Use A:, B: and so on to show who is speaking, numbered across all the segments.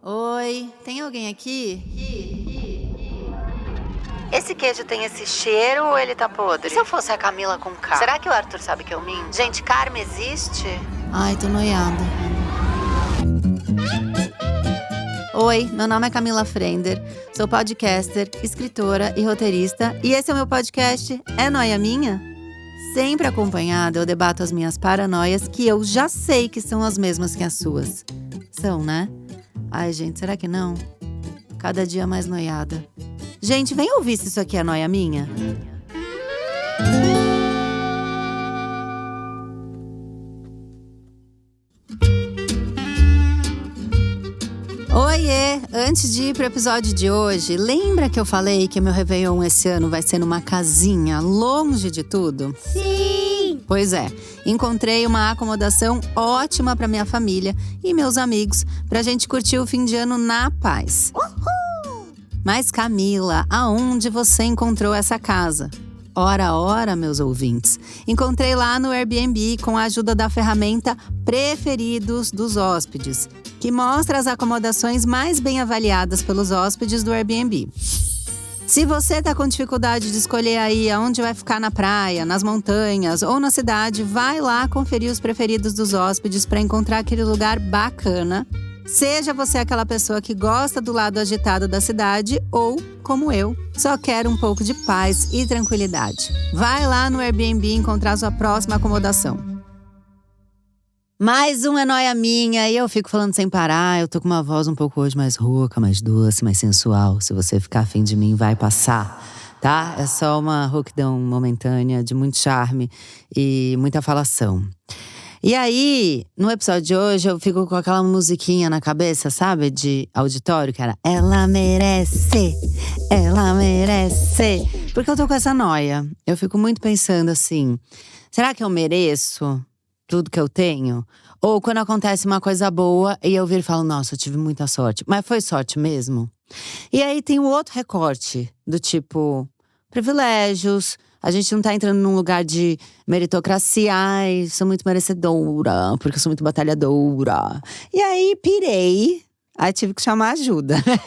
A: Oi, tem alguém aqui? Esse queijo tem esse cheiro ou ele tá podre? E se eu fosse a Camila com K? Será que o Arthur sabe que eu minto? Gente, karma existe? Ai, tô noiada. Oi, meu nome é Camila Frender, sou podcaster, escritora e roteirista. E esse é o meu podcast É Noia Minha? Sempre acompanhada, eu debato as minhas paranoias que eu já sei que são as mesmas que as suas. São, né? Ai, gente, será que não? Cada dia mais noiada. Gente, vem ouvir se isso aqui é noia minha. Oiê! Antes de ir pro episódio de hoje, lembra que eu falei que meu Réveillon esse ano vai ser numa casinha longe de tudo?
B: Sim!
A: Pois é, encontrei uma acomodação ótima pra minha família e meus amigos pra gente curtir o fim de ano na paz.
B: Uhul!
A: Mas Camila, aonde você encontrou essa casa? Ora, meus ouvintes. Encontrei lá no Airbnb com a ajuda da ferramenta Preferidos dos Hóspedes, que mostra as acomodações mais bem avaliadas pelos hóspedes do Airbnb. Se você tá com dificuldade de escolher aí aonde vai ficar na praia, nas montanhas ou na cidade, vai lá conferir os preferidos dos hóspedes para encontrar aquele lugar bacana. Seja você aquela pessoa que gosta do lado agitado da cidade ou, como eu, só quer um pouco de paz e tranquilidade. Vai lá no Airbnb encontrar sua próxima acomodação. Mais um é noia minha e eu fico falando sem parar. Eu tô com uma voz um pouco hoje mais rouca, mais doce, mais sensual. Se você ficar afim de mim, vai passar, tá? É só uma rouquidão momentânea de muito charme e muita falação. E aí, no episódio de hoje, eu fico com aquela musiquinha na cabeça, sabe? De auditório, que era Ela merece, ela merece. Porque eu tô com essa noia. Eu fico muito pensando assim, será que eu mereço tudo que eu tenho? Ou quando acontece uma coisa boa e eu viro e falo, nossa, eu tive muita sorte. Mas foi sorte mesmo? E aí tem um outro recorte, do tipo, privilégios. A gente não tá entrando num lugar de meritocracia. Ai, sou muito merecedora, porque eu sou muito batalhadora. E aí, pirei. Aí tive que chamar ajuda, né?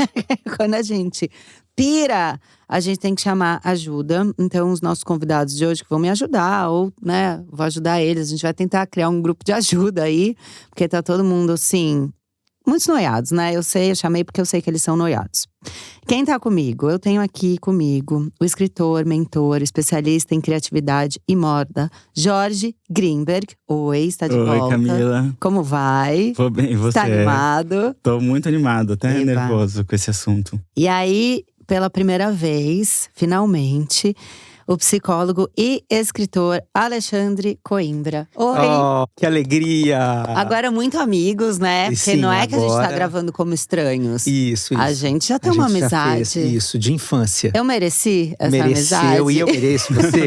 A: Quando a gente pira, a gente tem que chamar ajuda. Então, os nossos convidados de hoje que vão me ajudar, ou, né, vou ajudar eles. A gente vai tentar criar um grupo de ajuda aí. Porque tá todo mundo, assim, muitos noiados, né? Eu chamei porque eu sei que eles são noiados. Quem tá comigo? Eu tenho aqui comigo o escritor, mentor, especialista em criatividade e moda, Jorge Greenberg. Oi, está de volta.
C: Oi, Camila.
A: Como vai?
C: Vou bem, e você?
A: Está animado?
C: Tô muito animado, até nervoso com esse assunto.
A: E aí, pela primeira vez, finalmente, o psicólogo e escritor Alexandre Coimbra. Oi!
B: Oh, que alegria!
A: Agora muito amigos, né? Porque
B: Sim,
A: não é que a gente tá
B: agora
A: gravando como estranhos.
B: Isso.
A: A gente já tem uma amizade.
B: Isso, de infância.
A: Eu mereci essa
B: Mereceu,
A: amizade?
B: e eu mereço você.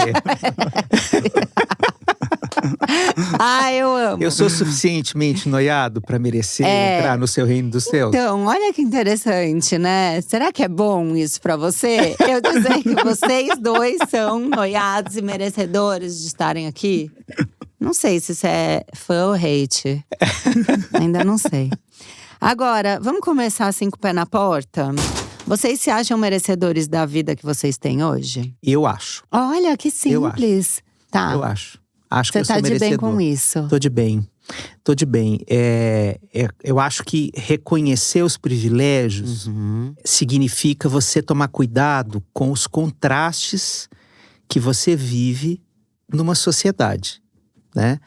A: Ah, eu amo.
B: Eu sou suficientemente noiado pra merecer entrar no seu reino dos céus.
A: Então, olha que interessante, né? Será que é bom isso pra você? Eu dizer que vocês dois são noiados e merecedores de estarem aqui? Não sei se isso é fã ou hate. Ainda não sei. Agora, vamos começar assim com o pé na porta? Vocês se acham merecedores da vida que vocês têm hoje?
B: Eu acho.
A: Olha, que simples. Tá.
B: Eu acho. Acho
A: Você
B: que eu sou
A: tá de
B: merecedor.
A: bem com isso?
B: Tô de bem. Eu acho que reconhecer os privilégios significa você tomar cuidado com os contrastes que você vive numa sociedade, né?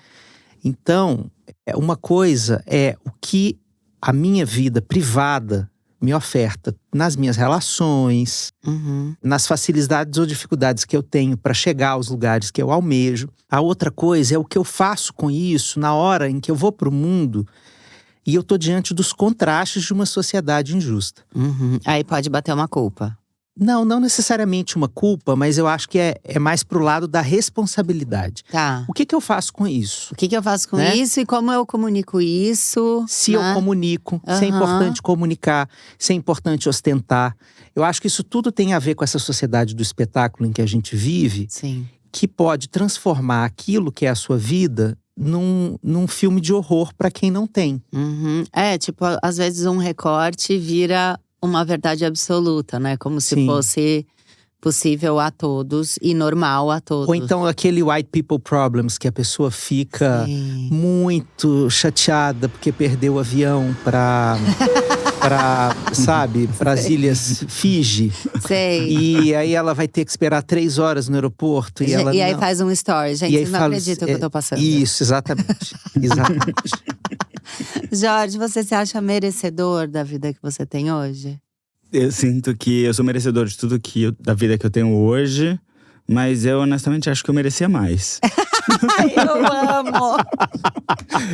B: Então, uma coisa é o que a minha vida privada me oferta nas minhas relações, nas facilidades ou dificuldades que eu tenho para chegar aos lugares que eu almejo. A outra coisa é o que eu faço com isso na hora em que eu vou para o mundo e eu tô diante dos contrastes de uma sociedade injusta.
A: Aí pode bater uma culpa.
B: Não necessariamente uma culpa, mas eu acho que é mais pro lado da responsabilidade.
A: Tá.
B: O que eu faço com isso?
A: O que eu faço com
B: Né?
A: isso e como eu comunico isso?
B: Se
A: né?
B: eu comunico, se é importante comunicar, se é importante ostentar. Eu acho que isso tudo tem a ver com essa sociedade do espetáculo em que a gente vive,
A: Sim.
B: que pode transformar aquilo que é a sua vida num filme de horror pra quem não tem.
A: Tipo, às vezes um recorte vira uma verdade absoluta, né? Como se
B: Sim.
A: fosse possível a todos e normal a todos.
B: Ou então aquele white people problems, que a pessoa fica muito chateada porque perdeu o avião sabe, pras ilhas Fiji.
A: Sei.
B: E aí ela vai ter que esperar 3 horas no aeroporto. E
A: aí faz um story. Gente, vocês não acreditam que eu tô passando.
B: Isso, exatamente. Exatamente.
A: Jorge, você se acha merecedor da vida que você tem hoje?
C: Eu sinto que eu sou merecedor de tudo da vida que eu tenho hoje. Mas eu honestamente acho que eu merecia mais.
A: Eu amo!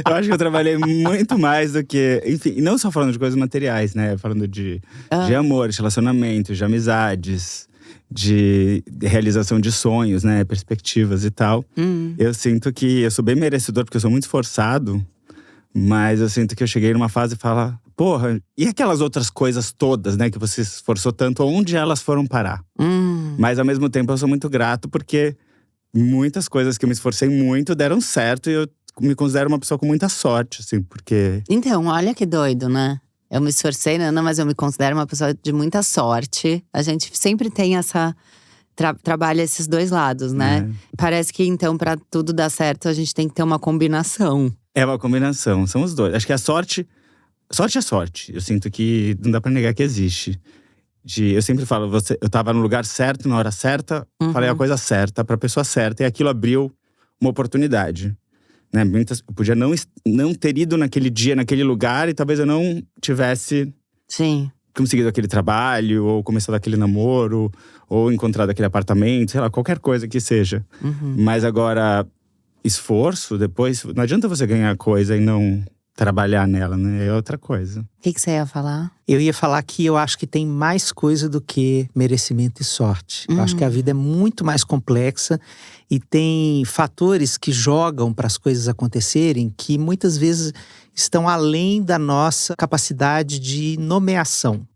C: Eu acho que eu trabalhei muito mais do que… Enfim, não só falando de coisas materiais, né? Falando de amor, de relacionamentos, de amizades, de realização de sonhos, né? Perspectivas e tal. Eu sinto que eu sou bem merecedor, porque eu sou muito esforçado. Mas eu sinto que eu cheguei numa fase e falo… Porra, e aquelas outras coisas todas, né? Que você se esforçou tanto, onde elas foram parar? Mas ao mesmo tempo eu sou muito grato, porque muitas coisas que eu me esforcei muito deram certo. E eu me considero uma pessoa com muita sorte, assim, porque…
A: Então, olha que doido, né? Eu me esforcei, não, mas eu me considero uma pessoa de muita sorte. A gente sempre tem essa… trabalha esses dois lados, né? Parece que então, pra tudo dar certo, a gente tem que ter uma combinação.
C: É uma combinação, são os dois. Acho que a sorte… Sorte é sorte. Eu sinto que não dá pra negar que existe. Eu sempre falo, eu tava no lugar certo, na hora certa, falei a coisa certa pra pessoa certa, e aquilo abriu uma oportunidade. Né? Eu podia não ter ido naquele dia, naquele lugar, e talvez eu não tivesse conseguido aquele trabalho, ou começado aquele namoro, ou encontrado aquele apartamento, sei lá, qualquer coisa que seja. Mas agora, esforço, depois… Não adianta você ganhar coisa e não trabalhar nela, né? É outra coisa.
A: O que você ia falar?
B: Eu ia falar que eu acho que tem mais coisa do que merecimento e sorte. Eu acho que a vida é muito mais complexa e tem fatores que jogam para as coisas acontecerem que muitas vezes estão além da nossa capacidade de nomeação.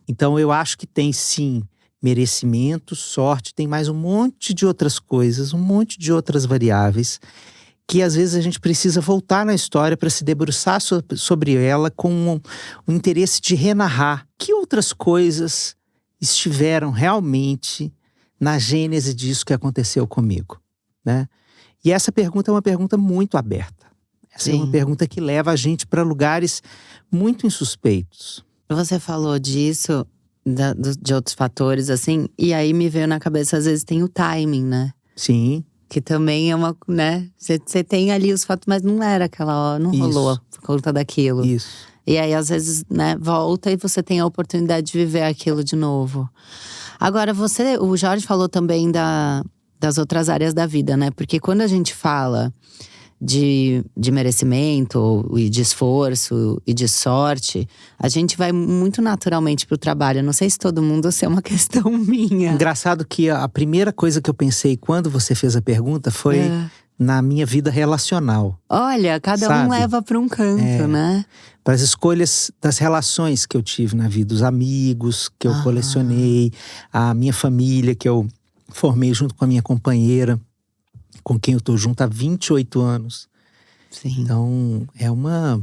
B: Então eu acho que tem sim merecimento, sorte, tem mais um monte de outras coisas, um monte de outras variáveis que às vezes a gente precisa voltar na história para se debruçar sobre ela com um interesse de renarrar. Que outras coisas estiveram realmente na gênese disso que aconteceu comigo, né? E essa pergunta é uma pergunta muito aberta. Essa é uma pergunta que leva a gente para lugares muito insuspeitos.
A: Você falou disso, de outros fatores, assim, e aí me veio na cabeça, às vezes tem o timing, né?
B: Sim.
A: Que também é uma, né? Você tem ali os fatos, mas não era aquela hora, não rolou por conta daquilo.
B: Isso.
A: E aí, às vezes, né, volta e você tem a oportunidade de viver aquilo de novo. Agora, o Jorge falou também das outras áreas da vida, né? Porque quando a gente fala de merecimento, e de esforço, e de sorte, a gente vai muito naturalmente pro trabalho. Eu não sei se todo mundo, ou se é uma questão minha.
B: Engraçado que a primeira coisa que eu pensei quando você fez a pergunta foi na minha vida relacional.
A: Olha, cada um leva para um canto, né?
B: Para as escolhas das relações que eu tive na vida, os amigos que eu colecionei, a minha família que eu formei junto com a minha companheira, com quem eu tô junto há 28 anos.
A: Sim.
B: Então, é uma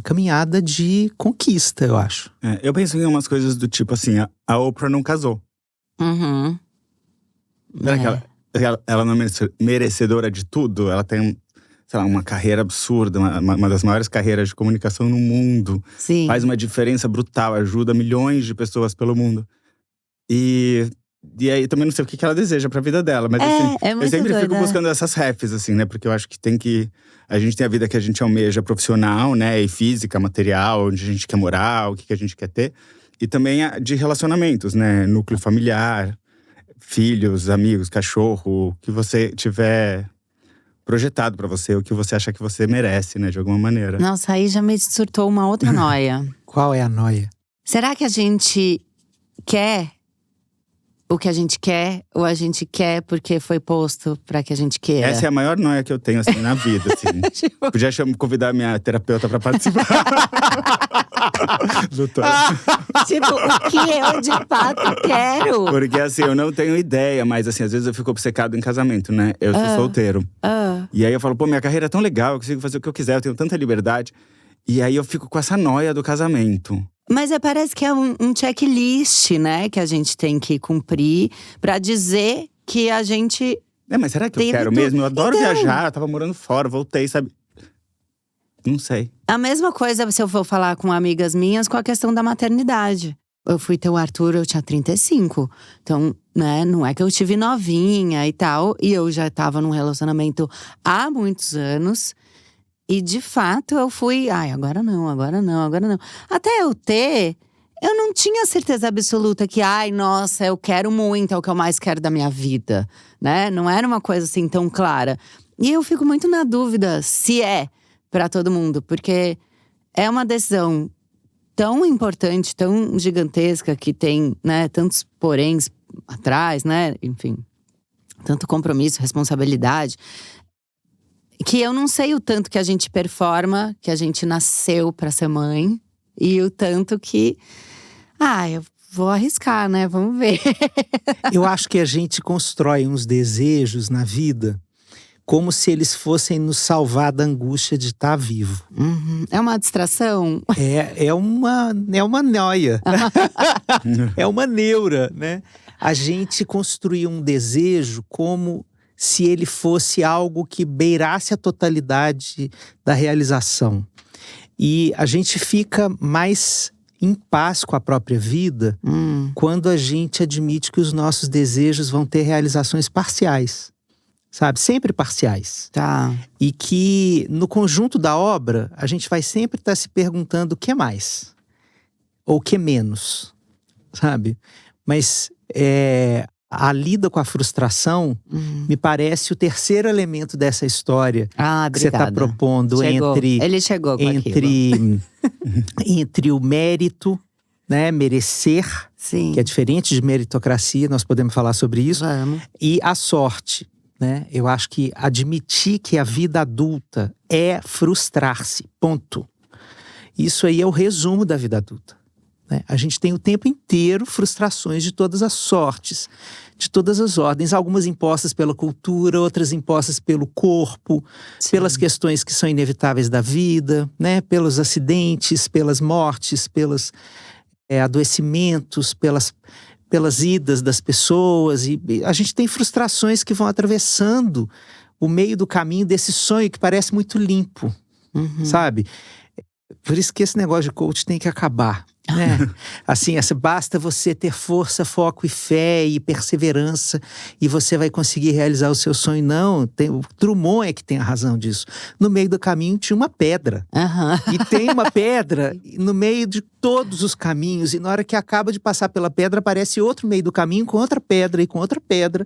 B: caminhada de conquista, eu acho.
C: Eu penso em umas coisas do tipo assim, a Oprah não casou. Será que ela não é merecedora de tudo? Ela tem, sei lá, uma carreira absurda, uma das maiores carreiras de comunicação no mundo.
A: Sim.
C: Faz uma diferença brutal, ajuda milhões de pessoas pelo mundo. E aí, também não sei o que ela deseja pra vida dela. Mas assim, eu sempre fico buscando essas refs, assim, né? Porque eu acho que a gente tem a vida que a gente almeja profissional, né? E física, material, onde a gente quer morar, o que a gente quer ter. E também a de relacionamentos, né? Núcleo familiar, filhos, amigos, cachorro. O que você tiver projetado pra você, o que você acha que você merece, né? De alguma maneira.
A: Nossa, aí já me surtou uma outra noia.
B: Qual é a noia?
A: Será que a gente quer o que a gente quer, ou a gente quer porque foi posto pra que a gente queira?
C: Essa é a maior noia que eu tenho, assim, na vida, assim.
A: Tipo,
C: Podia convidar minha terapeuta pra participar. Doutor.
A: tipo, o que eu de fato quero?
C: Porque, assim, eu não tenho ideia. Mas, assim, às vezes eu fico obcecado em casamento, né? Eu sou solteiro. E aí eu falo, pô, minha carreira é tão legal. Eu consigo fazer o que eu quiser, eu tenho tanta liberdade. E aí eu fico com essa noia do casamento.
A: Mas parece que é um checklist, né? Que a gente tem que cumprir pra dizer que a gente…
C: Mas será que eu
A: Teve
C: quero
A: tudo.
C: mesmo? Eu adoro
A: Então.
C: viajar, eu tava morando fora, voltei, sabe? Não sei.
A: A mesma coisa se eu for falar com amigas minhas com a questão da maternidade. Eu fui ter o Arthur, eu tinha 35. Então, né, não é que eu tive novinha e tal. E eu já tava num relacionamento há muitos anos. E de fato eu fui, agora não. Até eu ter, eu não tinha certeza absoluta que, nossa, eu quero muito, é o que eu mais quero da minha vida, né? Não era uma coisa assim tão clara. E eu fico muito na dúvida se é pra todo mundo, porque é uma decisão tão importante, tão gigantesca, que tem, né, tantos poréns atrás, né? Enfim, tanto compromisso, responsabilidade, que eu não sei o tanto que a gente performa, que a gente nasceu pra ser mãe, e o tanto que… eu vou arriscar, né? Vamos ver.
B: Eu acho que a gente constrói uns desejos na vida como se eles fossem nos salvar da angústia de estar vivo.
A: É uma distração?
B: É uma noia. É uma neura, né? A gente construiu um desejo como se ele fosse algo que beirasse a totalidade da realização. E a gente fica mais em paz com a própria vida quando a gente admite que os nossos desejos vão ter realizações parciais. Sabe? Sempre parciais.
A: Tá.
B: E que no conjunto da obra, a gente vai sempre estar se perguntando o que mais? Ou o que menos? Sabe? Mas a lida com a frustração me parece o terceiro elemento dessa história que você está propondo.
A: Ele chegou com
B: entre o mérito, né, merecer,
A: Sim.
B: que é diferente de meritocracia, nós podemos falar sobre isso, e a sorte. Né? Eu acho que admitir que a vida adulta é frustrar-se, ponto. Isso aí é o resumo da vida adulta. Né? A gente tem o tempo inteiro frustrações de todas as sortes, de todas as ordens, algumas impostas pela cultura, outras impostas pelo corpo,
A: Sim.
B: pelas questões que são inevitáveis da vida, né? Pelos acidentes, pelas mortes, pelos adoecimentos, pelas idas das pessoas. E a gente tem frustrações que vão atravessando o meio do caminho desse sonho que parece muito limpo, sabe? Por isso que esse negócio de coach tem que acabar, né? Assim, basta você ter força, foco e fé e perseverança e você vai conseguir realizar o seu sonho. Não, o Drummond é que tem a razão disso. No meio do caminho tinha uma pedra. E tem uma pedra no meio de todos os caminhos. E na hora que acaba de passar pela pedra, aparece outro meio do caminho com outra pedra e com outra pedra.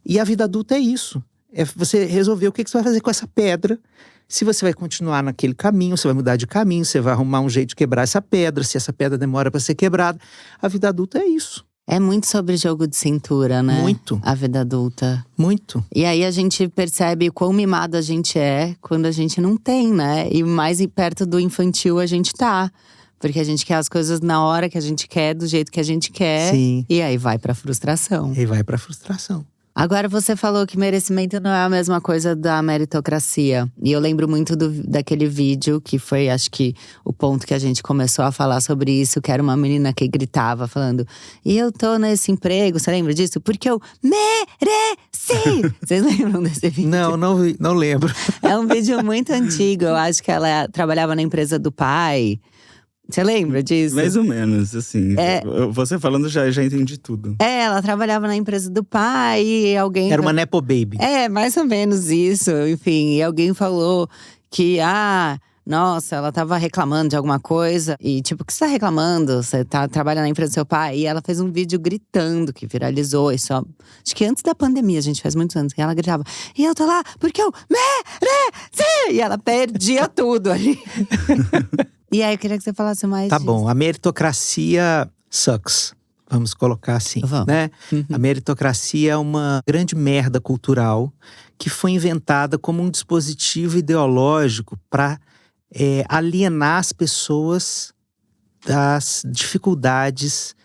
B: E a vida adulta é isso. É você resolver o que você vai fazer com essa pedra. Se você vai continuar naquele caminho, você vai mudar de caminho, você vai arrumar um jeito de quebrar essa pedra, se essa pedra demora para ser quebrada. A vida adulta é isso.
A: É muito sobre jogo de cintura, né?
B: Muito.
A: A vida adulta.
B: Muito.
A: E aí a gente percebe quão mimado a gente é quando a gente não tem, né? E mais perto do infantil a gente tá. Porque a gente quer as coisas na hora que a gente quer, do jeito que a gente quer.
B: Sim.
A: E aí vai pra frustração.
B: E vai pra frustração.
A: Agora você falou que merecimento não é a mesma coisa da meritocracia. E eu lembro muito daquele vídeo que foi, acho que, o ponto que a gente começou a falar sobre isso. Que era uma menina que gritava, falando: e eu tô nesse emprego, você lembra disso? Porque eu mereci! Vocês lembram desse vídeo?
B: Não lembro.
A: É um vídeo muito antigo, eu acho que ela trabalhava na empresa do pai. Você lembra disso?
C: Mais ou menos, assim. Você falando, já entendi tudo.
A: Ela trabalhava na empresa do pai e alguém…
B: Era uma nepo baby.
A: Mais ou menos isso, enfim. E alguém falou que, nossa, ela tava reclamando de alguma coisa. E tipo, o que você tá reclamando? Você trabalha na empresa do seu pai? E ela fez um vídeo gritando, que viralizou. Isso, acho que antes da pandemia, a gente faz muitos anos. E ela gritava: e eu tô lá porque eu mereci! E ela perdia tudo ali. E aí, eu queria que você falasse mais
B: Tá
A: disso.
B: bom, a meritocracia sucks. Vamos colocar assim,
A: Vamos.
B: né? A meritocracia é uma grande merda cultural que foi inventada como um dispositivo ideológico para alienar as pessoas das dificuldades,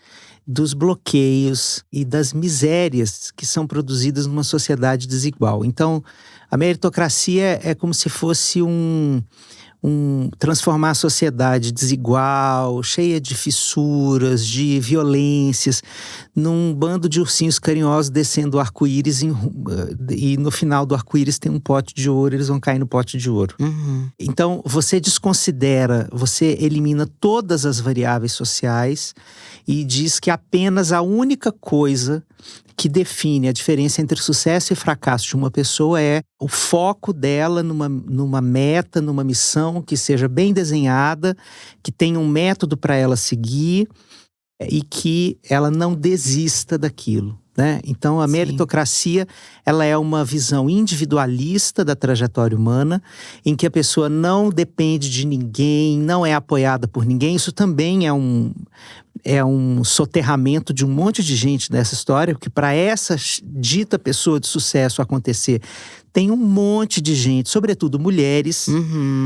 B: dos bloqueios e das misérias que são produzidas numa sociedade desigual. Então, a meritocracia é como se fosse transformar a sociedade desigual, cheia de fissuras, de violências, num bando de ursinhos carinhosos descendo o arco-íris e no final do arco-íris tem um pote de ouro, eles vão cair no pote de ouro. Então, você desconsidera, você elimina todas as variáveis sociais e diz que apenas a única coisa que define a diferença entre sucesso e fracasso de uma pessoa é o foco dela numa meta, numa missão que seja bem desenhada, que tenha um método para ela seguir e que ela não desista daquilo, né? Então a meritocracia, ela é uma visão individualista da trajetória humana, em que a pessoa não depende de ninguém, não é apoiada por ninguém. Isso também é um soterramento de um monte de gente nessa história, porque para essa dita pessoa de sucesso acontecer, tem um monte de gente, sobretudo mulheres,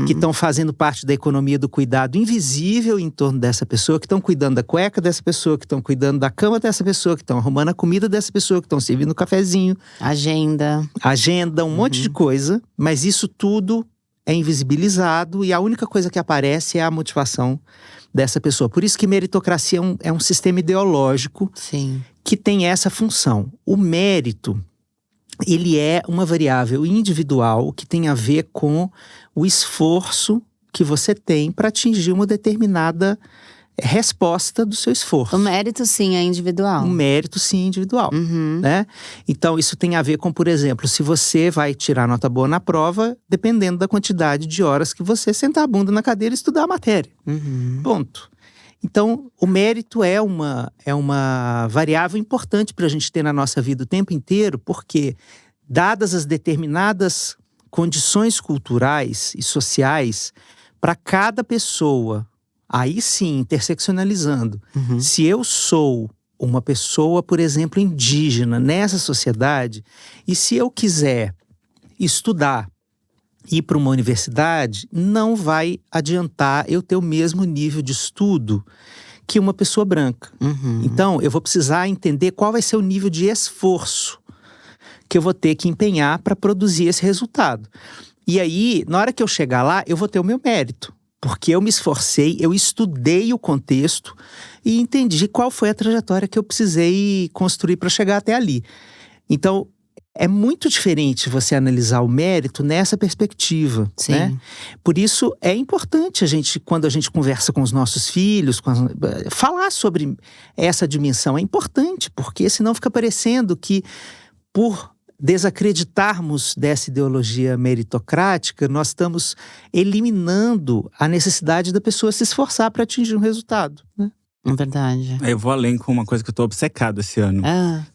B: que estão fazendo parte da economia do cuidado invisível em torno dessa pessoa, que estão cuidando da cueca dessa pessoa, que estão cuidando da cama dessa pessoa, que estão arrumando a comida dessa pessoa, que estão servindo um cafezinho. Agenda, um monte de coisa, mas isso tudo é invisibilizado e a única coisa que aparece é a motivação dessa pessoa. Por isso que meritocracia é um sistema ideológico que tem essa função. O mérito, ele é uma variável individual que tem a ver com o esforço que você tem para atingir uma determinada resposta do seu esforço.
A: O mérito, sim, é individual.
B: O mérito, sim, é individual, né? Então, isso tem a ver com, por exemplo, se você vai tirar nota boa na prova, dependendo da quantidade de horas que você sentar a bunda na cadeira e estudar a matéria. Ponto. Então, o mérito é uma variável importante para a gente ter na nossa vida o tempo inteiro, porque, dadas as determinadas condições culturais e sociais, para cada pessoa, aí sim, interseccionalizando, se eu sou uma pessoa, por exemplo, indígena nessa sociedade, e se eu quiser estudar, ir para uma universidade, não vai adiantar eu ter o mesmo nível de estudo que uma pessoa branca. Então, eu vou precisar entender qual vai ser o nível de esforço que eu vou ter que empenhar para produzir esse resultado. E aí, na hora que eu chegar lá, eu vou ter o meu mérito. Porque eu me esforcei, eu estudei o contexto e entendi qual foi a trajetória que eu precisei construir para chegar até ali. Então, é muito diferente você analisar o mérito nessa perspectiva, né? Por isso, é importante quando a gente conversa com os nossos filhos, falar sobre essa dimensão. É importante, porque senão fica parecendo que, por desacreditarmos dessa ideologia meritocrática, nós estamos eliminando a necessidade da pessoa se esforçar para atingir um resultado, né?
A: É verdade.
C: Eu vou além com uma coisa que eu tô obcecado esse ano.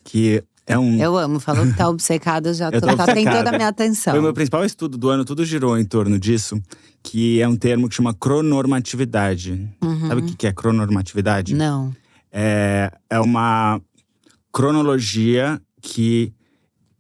C: Que é um…
A: Eu amo, falou que tá obcecado, eu já tem toda a minha atenção.
C: Foi o meu principal estudo do ano, tudo girou em torno disso, que é um termo que chama cronormatividade. Sabe o que é cronormatividade?
A: Não.
C: É uma cronologia que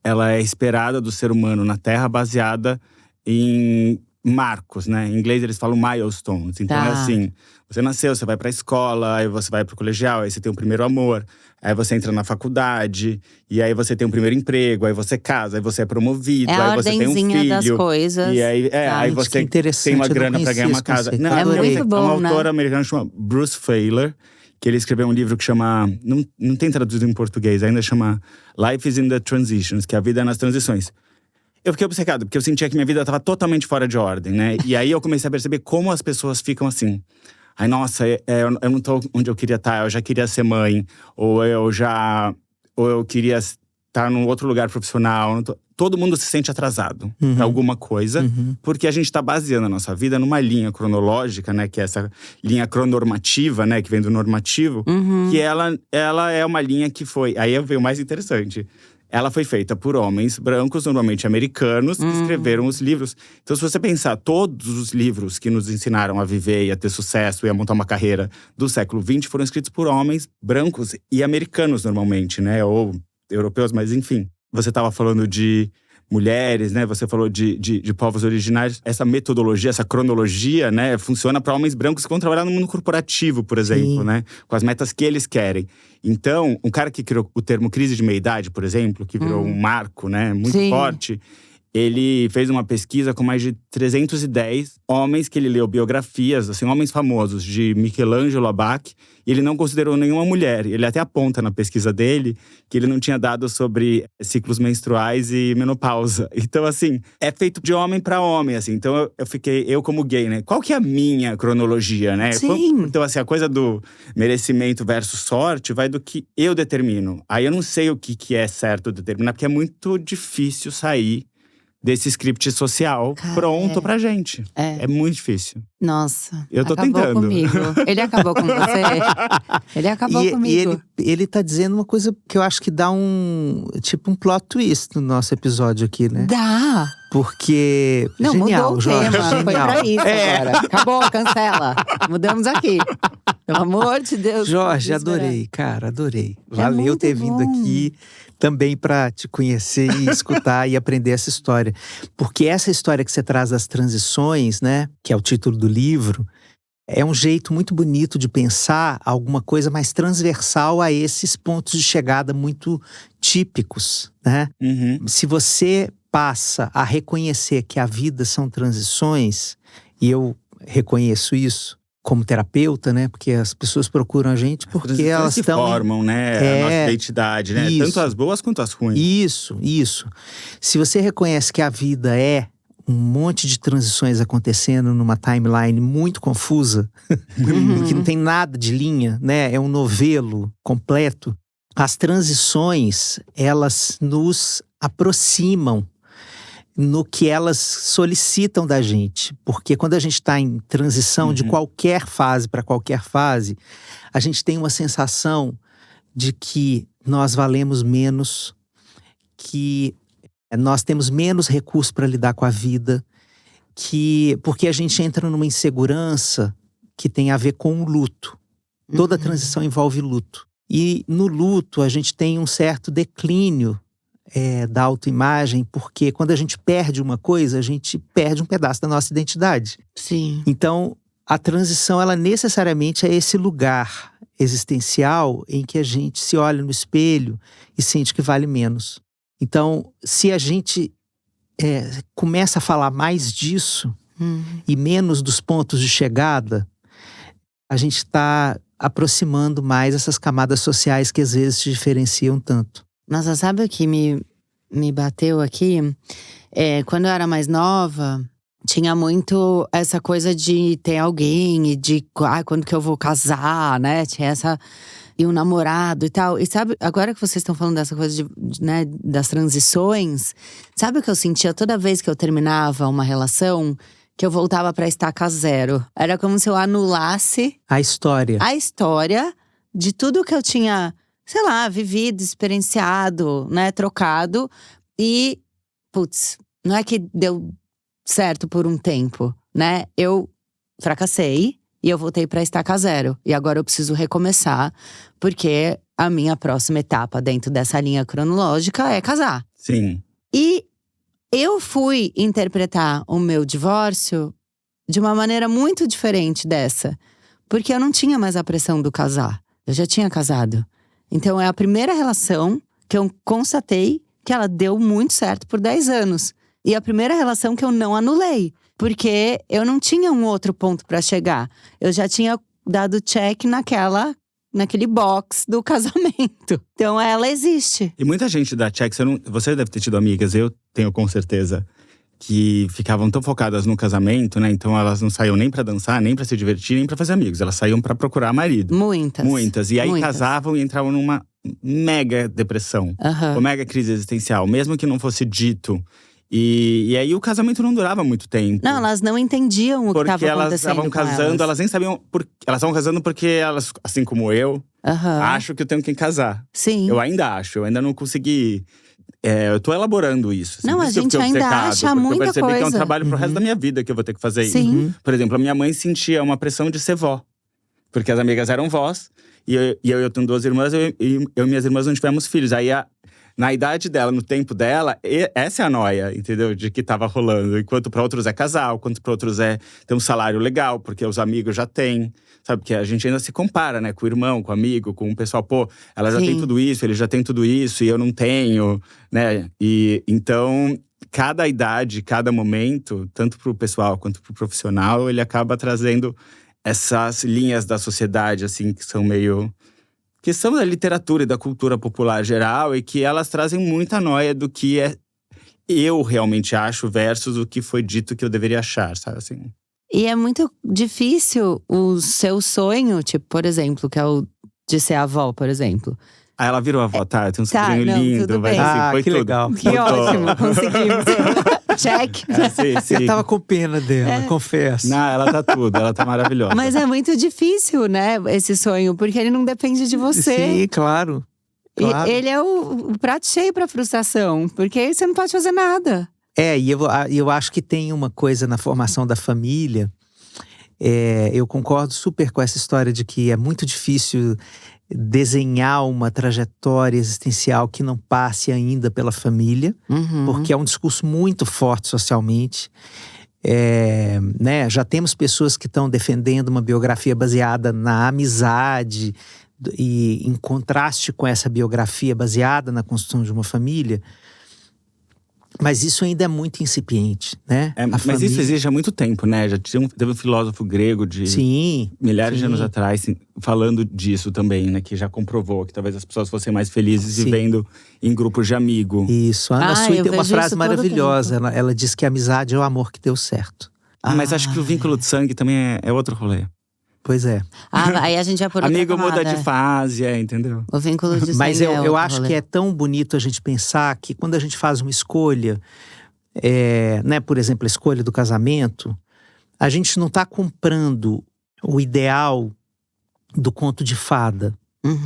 C: ela é esperada do ser humano na Terra, baseada em marcos, né? Em inglês eles falam milestones. Então é assim, você nasceu, você vai pra escola, aí você vai pro colegial, aí você tem o primeiro amor, aí você entra na faculdade, e aí você tem um primeiro emprego, aí você casa, aí você é promovido, aí você tem um filho.
A: Das coisas.
C: E aí, aí você tem uma grana pra ganhar uma casa.
A: Não, é muito bom,
C: um autor americano chama Bruce Feiler, que ele escreveu um livro que chama… Não tem traduzido em português, ainda chama Life is in the Transitions, que é a vida nas transições. Eu fiquei obcecado, porque eu sentia que minha vida estava totalmente fora de ordem, né? E aí eu comecei a perceber como as pessoas ficam assim. Ai, nossa, eu não tô onde eu queria estar, eu já queria ser mãe. Ou eu queria estar num outro lugar profissional. Todo mundo se sente atrasado pra alguma coisa, porque a gente tá baseando a nossa vida numa linha cronológica, né? Que é essa linha cronormativa, né? Que vem do normativo. Que ela é uma linha que foi… Aí veio o mais interessante. ela foi feita por homens brancos, normalmente americanos, que escreveram os livros. Então, se você pensar, todos os livros que nos ensinaram a viver e a ter sucesso e a montar uma carreira do século XX foram escritos por homens brancos e americanos, normalmente, né? Ou europeus, mas enfim. Você estava falando de mulheres, né? Você falou de povos originários. Essa metodologia, essa cronologia, né? Funciona para homens brancos que vão trabalhar no mundo corporativo, por exemplo, né? Com as metas que eles querem. Então, um cara que criou o termo crise de meia-idade, por exemplo, que virou um marco, né? Muito forte. Ele fez uma pesquisa com mais de 310 homens que ele leu biografias, assim, homens famosos, de Michelangelo a Bach. E ele não considerou nenhuma mulher. Ele até aponta na pesquisa dele que ele não tinha dados sobre ciclos menstruais e menopausa. Então, assim, é feito de homem para homem, assim. Então, eu como gay, né? Qual que é a minha cronologia, né?
A: Sim.
C: Então, assim, a coisa do merecimento versus sorte vai do que eu determino. Aí eu não sei o que é certo determinar, porque é muito difícil sair desse script social pronto pra gente. É muito difícil.
A: Nossa,
C: eu tô
A: acabou
C: tentando.
A: Comigo. Ele acabou com você? Ele acabou comigo.
B: E ele tá dizendo uma coisa que eu acho que dá um plot twist no nosso episódio aqui, né?
A: Dá!
B: Porque…
A: Não,
B: genial,
A: mudou o
B: Jorge,
A: tema.
B: genial.
A: Foi pra isso agora. Acabou, cancela. Mudamos aqui. Pelo amor de Deus.
B: Jorge, adorei, cara, adorei. Valeu ter vindo aqui também para te conhecer e escutar e aprender essa história. Porque essa história que você traz das transições, né, que é o título do livro, é um jeito muito bonito de pensar alguma coisa mais transversal a esses pontos de chegada muito típicos, né? Se você passa a reconhecer que a vida são transições, e eu reconheço isso como terapeuta, né? Porque as pessoas procuram a gente porque elas estão…
C: formam, né? A nossa identidade, né?
B: Isso.
C: Tanto as boas quanto as ruins.
B: Isso. Se você reconhece que a vida é um monte de transições acontecendo numa timeline muito confusa, que não tem nada de linha, né? É um novelo completo. As transições, elas nos aproximam no que elas solicitam da gente. Porque quando a gente está em transição de qualquer fase para qualquer fase, a gente tem uma sensação de que nós valemos menos, que nós temos menos recursos para lidar com a vida, porque a gente entra numa insegurança que tem a ver com o luto. Toda transição envolve luto. E no luto a gente tem um certo declínio da autoimagem, porque quando a gente perde uma coisa, a gente perde um pedaço da nossa identidade.
A: Sim.
B: Então, a transição, ela necessariamente é esse lugar existencial em que a gente se olha no espelho e sente que vale menos. Então, se a gente começa a falar mais disso e menos dos pontos de chegada, a gente está aproximando mais essas camadas sociais que às vezes se diferenciam tanto.
A: Nossa, sabe o que me bateu aqui? Quando eu era mais nova, tinha muito essa coisa de ter alguém e de quando que eu vou casar, né? Tinha essa… E um namorado e tal. E sabe, agora que vocês estão falando dessa coisa né, das transições, sabe o que eu sentia toda vez que eu terminava uma relação? Que eu voltava pra estaca zero. Era como se eu anulasse
B: a história
A: de tudo que eu tinha, sei lá, vivido, experienciado, né, trocado. E, putz, não é que deu certo por um tempo, né? Eu fracassei e eu voltei pra estaca zero. E agora eu preciso recomeçar, porque a minha próxima etapa dentro dessa linha cronológica é casar.
C: Sim.
A: E eu fui interpretar o meu divórcio de uma maneira muito diferente dessa. Porque eu não tinha mais a pressão do casar. Eu já tinha casado. Então é a primeira relação que eu constatei que ela deu muito certo por 10 anos. E a primeira relação que eu não anulei. Porque eu não tinha um outro ponto pra chegar. Eu já tinha dado check naquele box do casamento. Então ela existe.
C: E muita gente dá check, você deve ter tido amigas, eu tenho com certeza, que ficavam tão focadas no casamento, né? Então elas não saíam nem pra dançar, nem pra se divertir, nem pra fazer amigos. Elas saíam pra procurar marido. Muitas. E aí casavam e entravam numa mega depressão. Uma mega crise existencial. Mesmo que não fosse dito… E aí o casamento não durava muito tempo.
A: Não, elas não entendiam o que estava acontecendo. Porque elas estavam
C: casando, elas nem sabiam… Elas estavam casando porque elas, assim como eu, acho que eu tenho que casar.
A: Sim.
C: Eu ainda acho, eu ainda não consegui eu tô elaborando isso. Assim,
A: Não,
C: por
A: a
C: isso que eu
A: gente
C: fiquei
A: ainda
C: obcecado,
A: acha
C: porque
A: muita
C: eu percebi que é um
A: coisa.
C: trabalho pro resto da minha vida que eu vou ter que fazer isso.
A: Sim.
C: Por exemplo, a minha mãe sentia uma pressão de ser vó. Porque as amigas eram vós. E eu tenho 2 irmãs, eu e minhas irmãs não tivemos filhos. Aí, na idade dela, no tempo dela, essa é a noia, entendeu? De que tava rolando. Enquanto para outros é casal, enquanto para outros é ter um salário legal, porque os amigos já têm. Sabe, porque a gente ainda se compara, né? Com o irmão, com o amigo, com o pessoal. Pô, ela já tem tudo isso, ele já tem tudo isso, e eu não tenho, né? E então, cada idade, cada momento, tanto pro pessoal quanto pro profissional, ele acaba trazendo essas linhas da sociedade, assim, que são meio… que são da literatura e da cultura popular geral, e que elas trazem muita noia do que eu realmente acho versus o que foi dito que eu deveria achar, sabe assim?
A: E é muito difícil o seu sonho, tipo, por exemplo, que é o de ser avó, por exemplo.
C: Aí ela virou avó, tá? Tem um
A: Tá,
C: sobrinho
A: não,
C: lindo,
A: tudo
C: mas
A: bem.
C: assim, foi
B: que
C: tudo.
B: legal.
A: Que ótimo, conseguimos. Check.
C: Sim.
B: Eu tava com pena dela, confesso.
C: Não, ela tá tudo, ela tá maravilhosa.
A: Mas é muito difícil, né, esse sonho, porque ele não depende de você.
B: Sim, claro.
A: E ele é o prato cheio pra frustração, porque aí você não pode fazer nada.
B: E eu acho que tem uma coisa na formação da família. Eu concordo super com essa história de que é muito difícil desenhar uma trajetória existencial que não passe ainda pela família, porque é um discurso muito forte socialmente. Né? Já temos pessoas que estão defendendo uma biografia baseada na amizade e em contraste com essa biografia baseada na construção de uma família. Mas isso ainda é muito incipiente, né?
C: Mas isso exige há muito tempo, né? Já teve um filósofo grego de milhares de anos atrás falando disso também, né? Que já comprovou que talvez as pessoas fossem mais felizes vivendo em grupos de amigo.
B: Isso. A Ana Sui tem uma frase maravilhosa. Ela diz que a amizade é o amor que deu certo.
C: Mas acho que o vínculo de sangue também é outro rolê.
B: Pois é.
A: Aí a gente já por outra
C: amigo
A: camada.
C: muda de fase, entendeu?
A: O vínculo de sangue
B: Mas eu acho
A: rolê.
B: que é tão bonito a gente pensar que quando a gente faz uma escolha, né, por exemplo, a escolha do casamento, a gente não está comprando o ideal do conto de fada.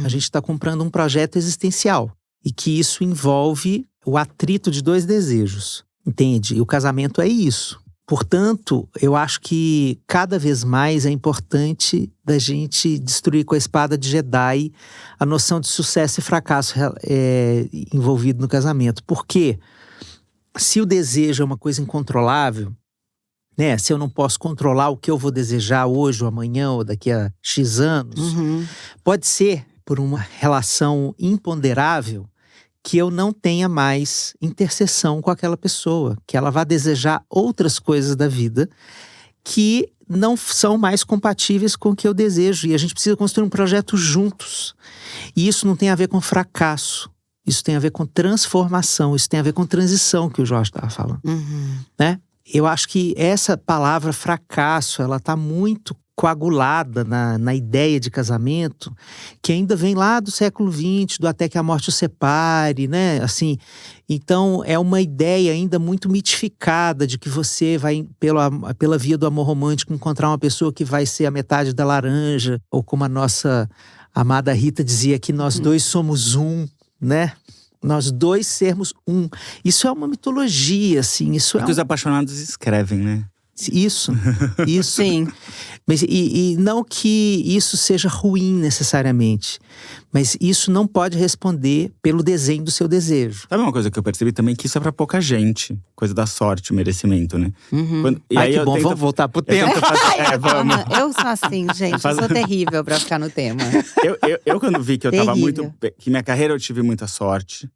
B: A gente está comprando um projeto existencial. E que isso envolve o atrito de 2 desejos, entende? E o casamento é isso. Portanto, eu acho que cada vez mais é importante da gente destruir com a espada de Jedi a noção de sucesso e fracasso envolvido no casamento. Porque se o desejo é uma coisa incontrolável, né? Se eu não posso controlar o que eu vou desejar hoje ou amanhã ou daqui a X anos, pode ser por uma relação imponderável que eu não tenha mais interseção com aquela pessoa, que ela vá desejar outras coisas da vida que não são mais compatíveis com o que eu desejo. E a gente precisa construir um projeto juntos. E isso não tem a ver com fracasso. Isso tem a ver com transformação. Isso tem a ver com transição, que o Jorge estava falando. Né? Eu acho que essa palavra fracasso, ela está muito coagulada na ideia de casamento, que ainda vem lá do século XX, do até que a morte o separe, né? Assim, então é uma ideia ainda muito mitificada de que você vai, pela via do amor romântico, encontrar uma pessoa que vai ser a metade da laranja, ou como a nossa amada Rita dizia, que nós dois somos um, né? Nós dois sermos um. Isso é uma mitologia, assim. Isso
C: que os apaixonados escrevem, né?
B: Isso.
A: Sim.
B: Mas, e não que isso seja ruim necessariamente, mas isso não pode responder pelo desenho do seu desejo.
C: Sabe uma coisa que eu percebi também? Que isso é pra pouca gente. Coisa da sorte, merecimento, né?
B: Que bom, vamos voltar pro tema.
C: Vamos.
A: Eu sou assim, gente. Eu sou terrível pra ficar no tema.
C: Eu quando vi que eu tava muito… Que minha carreira eu tive muita sorte.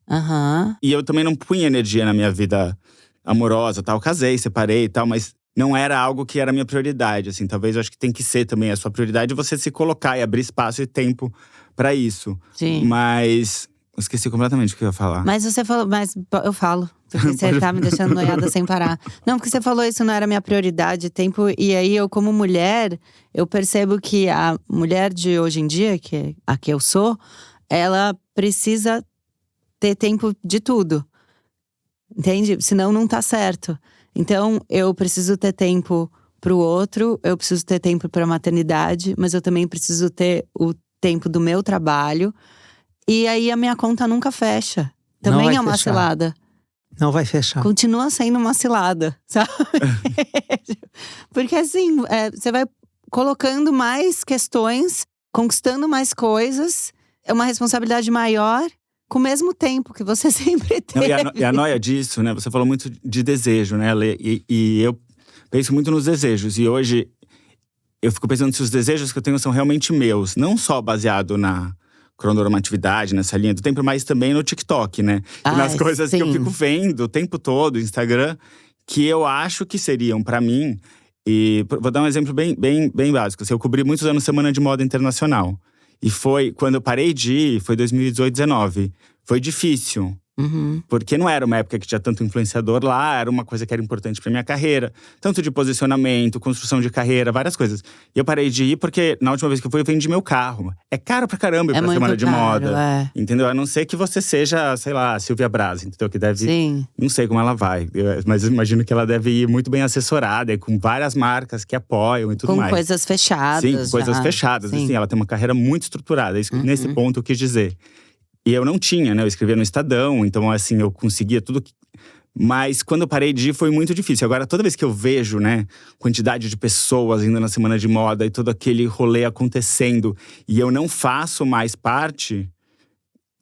C: E eu também não punha energia na minha vida amorosa, tal. Casei, separei e tal, mas… não era algo que era a minha prioridade, assim. Talvez eu acho que tem que ser também a sua prioridade você se colocar e abrir espaço e tempo pra isso.
A: Sim.
C: Mas… eu esqueci completamente o que eu ia falar.
A: Mas você falou… Mas eu falo. Porque você tá me deixando noiada sem parar. Não, porque você falou isso não era a minha prioridade, tempo… E aí eu, como mulher, eu percebo que a mulher de hoje em dia, que é a que eu sou, ela precisa ter tempo de tudo. Entende? Senão não tá certo. Então, eu preciso ter tempo pro outro, eu preciso ter tempo pra maternidade, mas eu também preciso ter o tempo do meu trabalho. E aí, a minha conta nunca fecha. Também
B: vai
A: é uma
B: fechar.
A: cilada.
B: Não vai fechar.
A: Continua sendo uma cilada, sabe? Porque assim, você vai colocando mais questões, conquistando mais coisas. É uma responsabilidade maior com o mesmo tempo que você sempre
C: Não,
A: teve.
C: e a noia disso, né? Você falou muito de desejo, né, Lê? E eu penso muito nos desejos. E hoje, eu fico pensando se os desejos que eu tenho são realmente meus. Não só baseado na crononormatividade, nessa linha do tempo, mas também no TikTok, né? E nas coisas que eu
A: sim.
C: fico vendo o tempo todo, Instagram, que eu acho que seriam pra mim. E vou dar um exemplo bem básico. Assim, eu cobri muitos anos Semana de Moda Internacional. E foi, quando eu parei de ir, foi 2018, 2019. Foi difícil.
A: Uhum.
C: Porque não era uma época que tinha tanto influenciador lá, era uma coisa que era importante pra minha carreira. Tanto de posicionamento, construção de carreira, várias coisas. E eu parei de ir porque, na última vez que eu fui, eu vendi meu carro. É caro pra caramba ir pra
A: muito
C: Semana de
A: caro,
C: Moda. Entendeu? A não ser que você seja, sei lá, Silvia Braz, entendeu? Que deve…
A: Sim.
C: Não sei como ela vai, mas eu imagino que ela deve ir muito bem assessorada, e com várias marcas que apoiam e tudo
A: Com
C: mais.
A: coisas fechadas.
C: Sim, com coisas
A: já.
C: fechadas.
A: Sim.
C: Assim, ela tem uma carreira muito estruturada. Isso, nesse ponto eu quis dizer. E eu não tinha, né? Eu escrevia no Estadão, então assim, eu conseguia tudo. Mas quando eu parei de ir, foi muito difícil. Agora, toda vez que eu vejo, né, quantidade de pessoas indo na Semana de Moda e todo aquele rolê acontecendo, e eu não faço mais parte…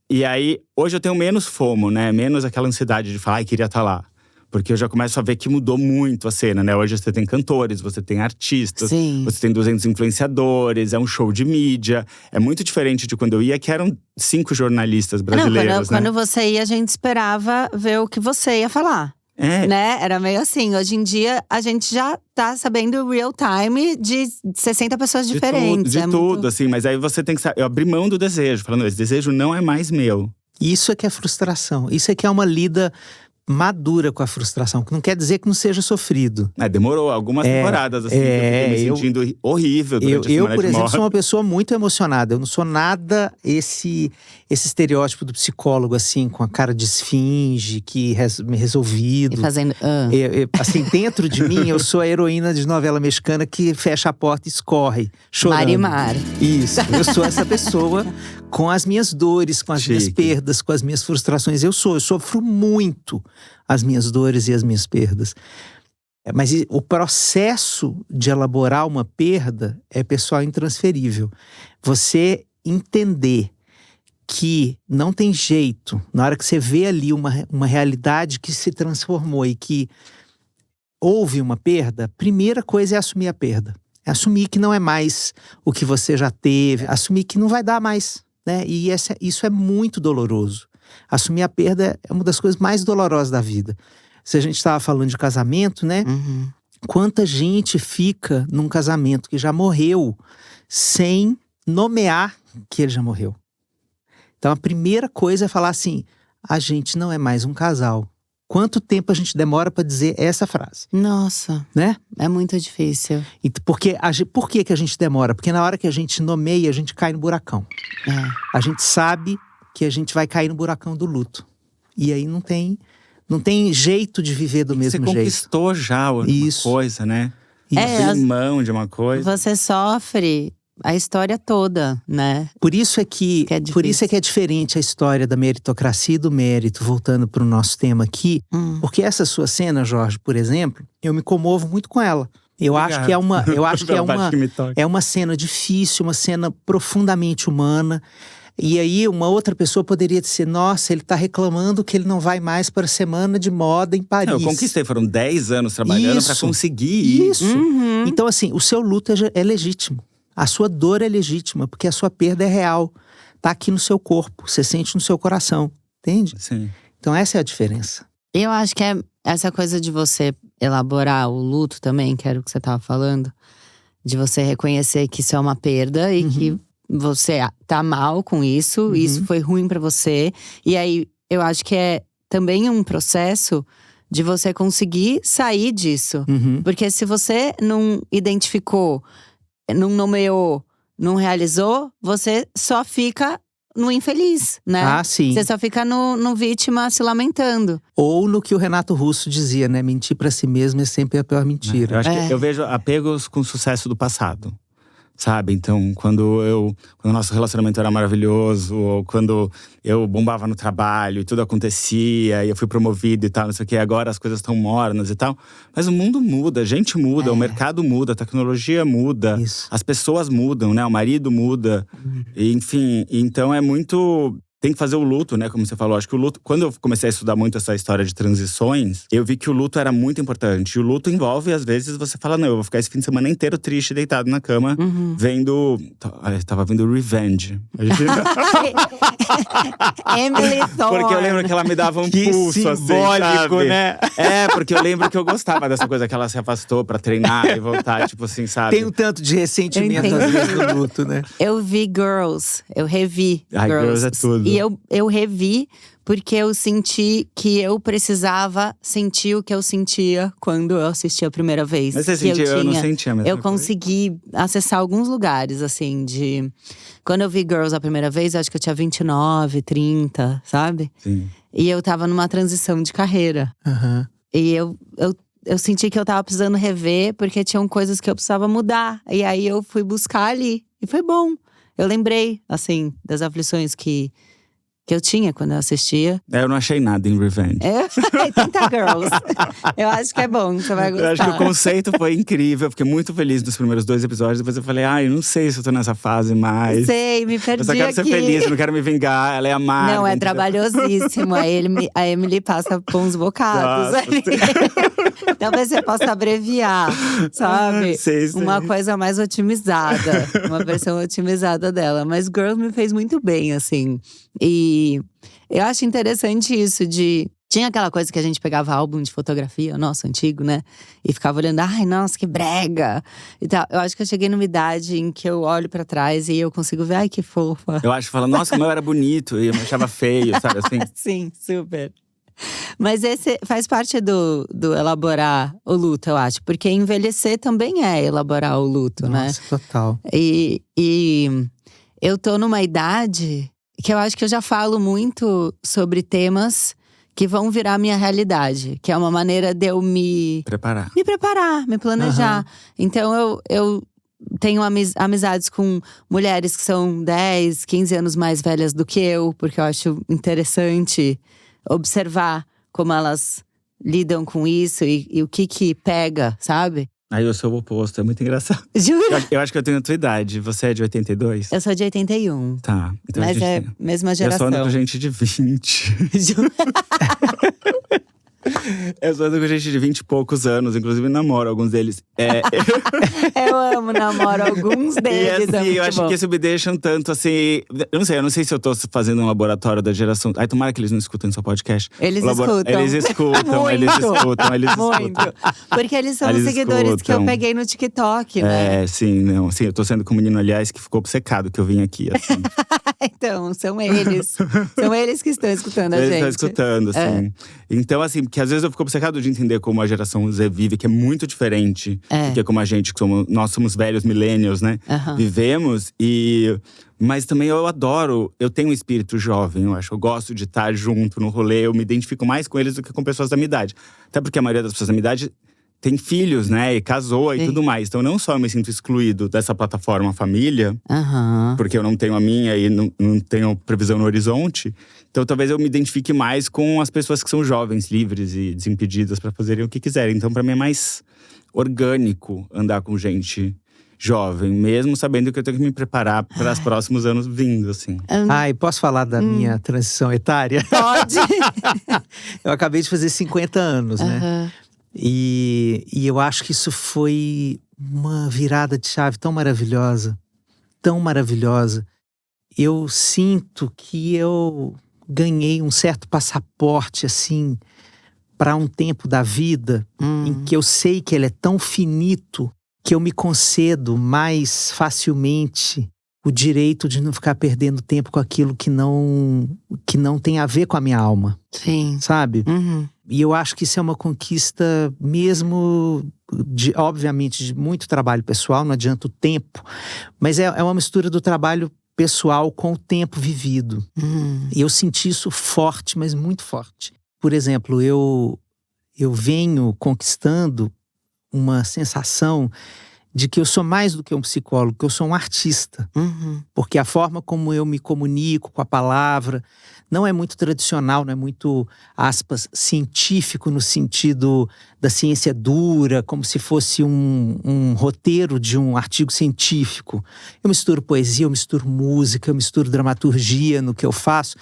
C: E aí, hoje eu tenho menos FOMO, né? Menos aquela ansiedade de falar, ai, queria estar lá. Porque eu já começo a ver que mudou muito a cena, né? Hoje você tem cantores, você tem artistas,
A: Sim.
C: você tem 200 influenciadores, é um show de mídia. É muito diferente de quando eu ia, que eram 5 jornalistas brasileiros,
A: Quando você ia, a gente esperava ver o que você ia falar. Né? Era meio assim. Hoje em dia, a gente já tá sabendo real time de 60 pessoas diferentes.
C: De tudo, assim. Mas aí você tem que eu abrir mão do desejo. Falando, esse desejo não é mais meu.
B: Isso é que é frustração. Isso é que é uma lida madura com a frustração, que não quer dizer que não seja sofrido.
C: Demorou algumas temporadas, assim, que eu fiquei me sentindo horrível durante a Semana
B: por
C: de
B: exemplo,
C: Moda.
B: sou uma pessoa muito emocionada. Eu não sou nada esse estereótipo do psicólogo, assim, com a cara de esfinge, que resolvido.
A: E fazendo…
B: assim, dentro de mim, eu sou a heroína de novela mexicana que fecha a porta e escorre, chorando.
A: Marimar.
B: Isso, eu sou essa pessoa com as minhas dores, com as minhas perdas, com as minhas frustrações. Eu sofro muito as minhas dores e as minhas perdas. Mas o processo de elaborar uma perda é pessoal intransferível. Você entender que não tem jeito, na hora que você vê ali uma realidade que se transformou e que houve uma perda, a primeira coisa é assumir a perda. É assumir que não é mais o que você já teve, assumir que não vai dar mais, né? E isso é muito doloroso. Assumir a perda é uma das coisas mais dolorosas da vida. Se a gente estava falando de casamento, né?
A: Uhum.
B: Quanta gente fica num casamento que já morreu sem nomear que ele já morreu. Então a primeira coisa é falar assim, a gente não é mais um casal. Quanto tempo a gente demora para dizer essa frase?
A: Nossa,
B: né?
A: É muito difícil.
B: Por que a gente demora? Porque na hora que a gente nomeia, a gente cai no buracão. A gente sabe que a gente vai cair no buracão do luto. E aí não tem jeito de viver do mesmo jeito.
C: Você conquistou já uma coisa, né? Abrir mão de uma coisa.
A: Você sofre a história toda, né?
B: Por isso é que é diferente a história da meritocracia e do mérito, voltando para o nosso tema aqui. Porque essa sua cena, Jorge, por exemplo, eu me comovo muito com ela. Eu acho que é uma cena difícil, uma cena profundamente humana. E aí uma outra pessoa poderia dizer, nossa, ele está reclamando que ele não vai mais para a Semana de Moda em Paris.
C: Eu conquistei, foram 10 anos trabalhando para conseguir ir.
B: Isso. Então assim, o seu luto é legítimo. A sua dor é legítima, porque a sua perda é real. Tá aqui no seu corpo, você sente no seu coração, entende?
C: Sim.
B: Então essa é a diferença.
A: Eu acho que é essa coisa de você elaborar o luto também, que era o que você estava falando. De você reconhecer que isso é uma perda e que você tá mal com isso, isso foi ruim pra você. E aí, eu acho que é também um processo de você conseguir sair disso. Porque se você não identificou, não nomeou, não realizou, você só fica no infeliz, né?
B: Ah, sim.
A: Você só fica no vítima se lamentando.
B: Ou no que o Renato Russo dizia, né? Mentir pra si mesmo é sempre a pior mentira.
C: Eu acho que eu vejo apegos com o sucesso do passado. sabe? Então, quando o nosso relacionamento era maravilhoso, ou quando eu bombava no trabalho e tudo acontecia, e eu fui promovido e tal, não sei o quê, agora as coisas estão mornas e tal. Mas o mundo muda, a gente muda, o mercado muda, a tecnologia muda, as pessoas mudam, né? O marido muda, e, enfim. Então é muito… Tem que fazer o luto, né? Como você falou. Acho que o luto… Quando eu comecei a estudar muito essa história de transições, eu vi que o luto era muito importante. E o luto envolve, às vezes, você fala… Não, eu vou ficar esse fim de semana inteiro triste, deitado na cama, vendo… Eu tava vendo Revenge.
A: Emily Thorne.
C: Porque eu lembro que ela me dava um pulso,
B: simbólico,
C: assim,
B: né?
C: É, porque eu lembro que eu gostava dessa coisa que ela se afastou pra treinar e voltar, tipo assim, sabe?
B: Tem um tanto de ressentimento, às vezes, no luto, né?
A: Eu vi Girls, eu revi
C: Girls é tudo.
A: E eu revi porque eu senti que eu precisava sentir o que eu sentia quando eu assisti a primeira vez.
C: Mas você sentia? Eu não sentia mesmo.
A: Eu consegui acessar alguns lugares, assim, de… Quando eu vi Girls a primeira vez, eu acho que eu tinha 29, 30, sabe?
C: Sim.
A: E eu tava numa transição de carreira. E eu senti que eu tava precisando rever, porque tinham coisas que eu precisava mudar. E aí eu fui buscar ali. E foi bom. Eu lembrei, assim, das aflições que eu tinha quando eu assistia.
C: Eu não achei nada em Revenge.
A: Tenta Girls. Eu acho que é bom, você vai gostar.
C: Eu acho que o conceito foi incrível. Eu fiquei muito feliz nos primeiros 2 episódios. Depois eu falei, eu não sei se eu tô nessa fase mais.
A: Sei, me perdi.
C: Eu só quero ser feliz, eu não quero me vingar. Ela é amarga.
A: Não, é trabalhosíssimo. A Emily passa bons bocados ali. Talvez você possa abreviar, sabe?
C: Sei.
A: Uma coisa mais otimizada. Uma versão otimizada dela. Mas Girls me fez muito bem, assim. E eu acho interessante isso de… Tinha aquela coisa que a gente pegava álbum de fotografia, nosso antigo, né? E ficava olhando, ai, nossa, que brega! E tal. Eu acho que eu cheguei numa idade em que eu olho pra trás e eu consigo ver, ai, que fofa.
C: Eu acho que fala, nossa, como eu era bonito. E eu me achava feio, sabe assim?
A: Sim, super. Mas esse faz parte do elaborar o luto, eu acho. Porque envelhecer também é elaborar o luto, né?
B: Nossa, total.
A: E eu tô numa idade que eu acho que eu já falo muito sobre temas que vão virar minha realidade. Que é uma maneira de eu me preparar, me planejar. Então eu tenho amizades com mulheres que são 10, 15 anos mais velhas do que eu. Porque eu acho interessante observar como elas lidam com isso e o que pega, sabe?
C: Aí eu sou o oposto, é muito engraçado.
A: Jura?
C: Eu acho que eu tenho a tua idade. Você é de 82?
A: Eu sou de 81.
C: Tá. Então
A: mas é a mesma geração.
C: Eu sou ando com gente de 20. Eu sou ando com gente de 20 e poucos anos, inclusive namoro alguns deles.
A: Eu amo, namoro alguns deles.
C: E assim, eu acho que isso me deixa um tanto assim… Eu não sei se eu tô fazendo um laboratório da geração… Ai, tomara que eles não escutem seu podcast.
A: Eles escutam.
C: Eles escutam, eles escutam.
A: Porque eles são os seguidores que eu peguei no TikTok, né?
C: Sim, não. Sim, eu tô sendo com um menino, aliás, que ficou obcecado que eu vim aqui, assim.
A: Então, são eles. São eles que estão escutando a gente.
C: Eles estão escutando, assim. Então, assim, porque às vezes eu fico obcecado de entender como a geração Z vive, que é muito diferente do que como a gente, nós somos velhos millennials, né? Vivemos mas também eu adoro, eu tenho um espírito jovem, eu acho. Eu gosto de estar junto no rolê, eu me identifico mais com eles do que com pessoas da minha idade. Até porque a maioria das pessoas da minha idade tem filhos, né? E casou e tudo mais. Então não só eu me sinto excluído dessa plataforma família, porque eu não tenho a minha e não tenho previsão no horizonte. Então talvez eu me identifique mais com as pessoas que são jovens, livres e desimpedidas para fazerem o que quiserem. Então para mim é mais orgânico andar com gente jovem, mesmo sabendo que eu tenho que me preparar para os próximos anos vindo, assim.
B: Ai, posso falar da minha transição etária?
A: Pode!
B: Eu acabei de fazer 50 anos, né? E eu acho que isso foi uma virada de chave tão maravilhosa. Tão maravilhosa. Eu sinto que eu ganhei um certo passaporte, assim, para um tempo da vida em que eu sei que ele é tão finito que eu me concedo mais facilmente o direito de não ficar perdendo tempo com aquilo que não tem a ver com a minha alma.
A: Sim.
B: Sabe? E eu acho que isso é uma conquista mesmo, obviamente, de muito trabalho pessoal, não adianta o tempo. Mas é uma mistura do trabalho pessoal com o tempo vivido. E eu senti isso forte, mas muito forte. Por exemplo, eu venho conquistando uma sensação de que eu sou mais do que um psicólogo, que eu sou um artista. Porque a forma como eu me comunico com a palavra não é muito tradicional, não é muito, aspas, científico no sentido da ciência dura, como se fosse um roteiro de um artigo científico. Eu misturo poesia, eu misturo música, eu misturo dramaturgia no que eu faço.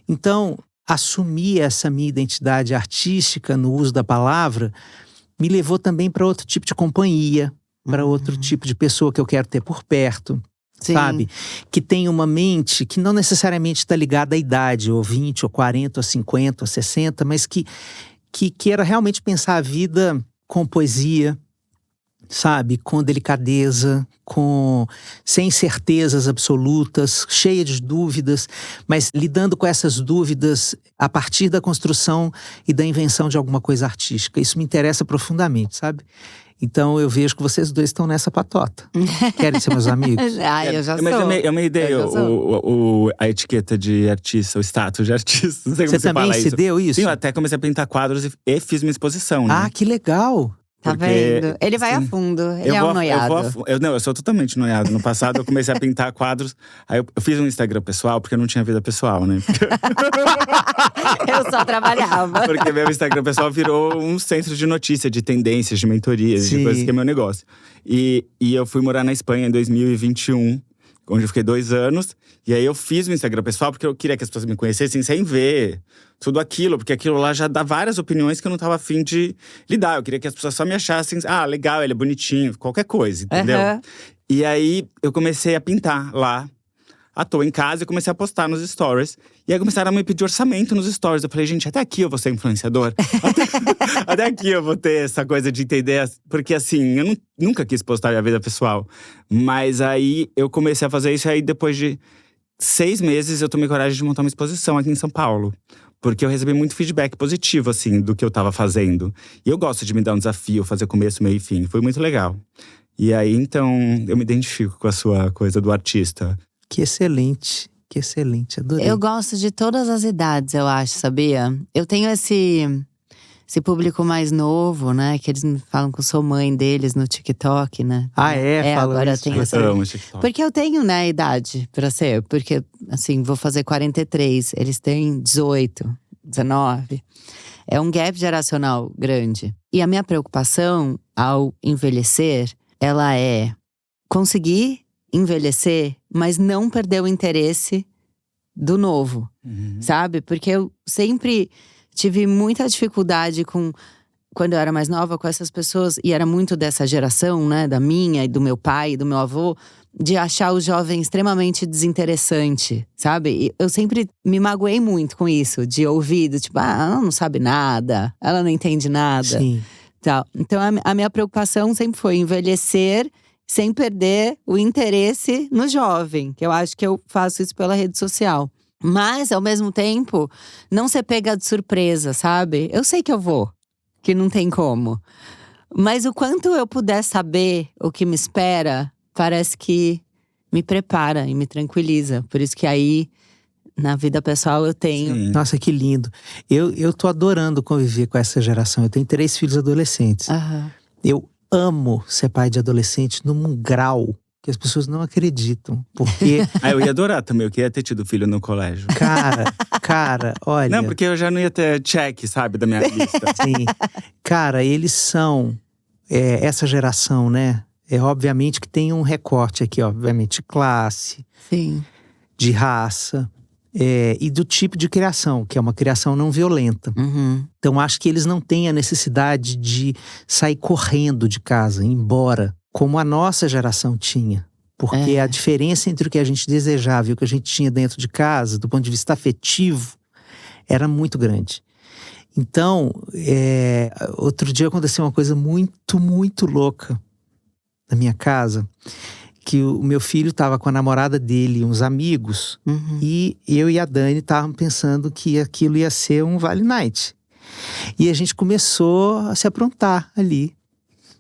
B: Então, assumir essa minha identidade artística no uso da palavra me levou também para outro tipo de companhia, para outro tipo de pessoa que eu quero ter por perto, sabe? Que tem uma mente que não necessariamente está ligada à idade, ou 20, ou 40, ou 50, ou 60, mas que queira realmente pensar a vida com poesia, sabe? Com delicadeza, sem certezas absolutas, cheia de dúvidas, mas lidando com essas dúvidas a partir da construção e da invenção de alguma coisa artística. Isso me interessa profundamente, sabe? Então eu vejo que vocês dois estão nessa patota. Querem ser meus amigos?
A: Eu já
C: Mas
A: sou.
C: eu me dei a etiqueta de artista, o status de artista. Não sei como
B: Você também se deu isso?
C: Sim, eu até comecei a pintar quadros e fiz uma exposição, né?
B: Ah, que legal!
A: Tá
C: Porque,
A: vendo? Ele vai a fundo, ele é um noiado.
C: Eu sou totalmente noiado. No passado eu comecei a pintar quadros. Aí eu fiz um Instagram pessoal, porque eu não tinha vida pessoal, né?
A: Eu só trabalhava.
C: Porque meu Instagram pessoal virou um centro de notícia, de tendências, de mentorias, de coisas que é meu negócio. E eu fui morar na Espanha em 2021, onde eu fiquei 2 anos. E aí eu fiz o Instagram pessoal porque eu queria que as pessoas me conhecessem sem ver tudo aquilo. Porque aquilo lá já dá várias opiniões que eu não tava afim de lidar. Eu queria que as pessoas só me achassem, legal, ele é bonitinho, qualquer coisa, entendeu? E aí eu comecei a pintar lá, à toa em casa, e comecei a postar nos stories. E aí começaram a me pedir orçamento nos stories. Eu falei, gente, até aqui eu vou ser influenciador. Até aqui eu vou ter essa coisa de entender. Porque assim, eu nunca quis postar minha vida pessoal. Mas aí eu comecei a fazer isso, e aí depois de 6 meses eu tomei coragem de montar uma exposição aqui em São Paulo. Porque eu recebi muito feedback positivo, assim, do que eu tava fazendo. E eu gosto de me dar um desafio, fazer começo, meio e fim. Foi muito legal. E aí, então, eu me identifico com a sua coisa do artista.
B: Que excelente, adorei.
A: Eu gosto de todas as idades, eu acho, sabia? Eu tenho esse público mais novo, né? Que eles me falam que eu sou mãe deles no TikTok, né?
B: Fala
A: agora
B: isso.
A: tem essa…
C: Eu amo TikTok.
A: Porque eu tenho, né, idade pra ser. Porque, assim, vou fazer 43. Eles têm 18, 19. É um gap geracional grande. E a minha preocupação ao envelhecer, ela é conseguir envelhecer, mas não perder o interesse do novo, sabe? Porque eu sempre tive muita dificuldade quando eu era mais nova, com essas pessoas, e era muito dessa geração, né, da minha e do meu pai e do meu avô, de achar o jovem extremamente desinteressante, sabe? E eu sempre me magoei muito com isso, de ouvido, tipo, ela não sabe nada, ela não entende nada.
B: Sim.
A: Tal. Então a minha preocupação sempre foi envelhecer sem perder o interesse no jovem, que eu acho que eu faço isso pela rede social. Mas, ao mesmo tempo, não ser pega de surpresa, sabe? Eu sei que eu vou, que não tem como. Mas o quanto eu puder saber o que me espera, parece que me prepara e me tranquiliza. Por isso que aí, na vida pessoal, eu tenho…
C: Sim.
B: Nossa, que lindo. Eu tô adorando conviver com essa geração. Eu tenho 3 filhos adolescentes. Eu amo ser pai de adolescente num grau que as pessoas não acreditam. Porque…
C: Eu ia adorar também, eu queria ter tido filho no colégio.
B: Cara, olha…
C: Não, porque eu já não ia ter check, sabe, da minha lista.
B: Sim. Cara, eles são… essa geração, né? Obviamente que tem um recorte aqui, obviamente, de classe,
A: Sim.
B: de raça… e do tipo de criação, que é uma criação não violenta. Então acho que eles não têm a necessidade de sair correndo de casa, ir embora, como a nossa geração tinha. Porque a diferença entre o que a gente desejava e o que a gente tinha dentro de casa, do ponto de vista afetivo, era muito grande. Então, outro dia aconteceu uma coisa muito, muito louca na minha casa. Que o meu filho estava com a namorada dele, uns amigos. E eu e a Dani estávamos pensando que aquilo ia ser um Vale Night. E a gente começou a se aprontar ali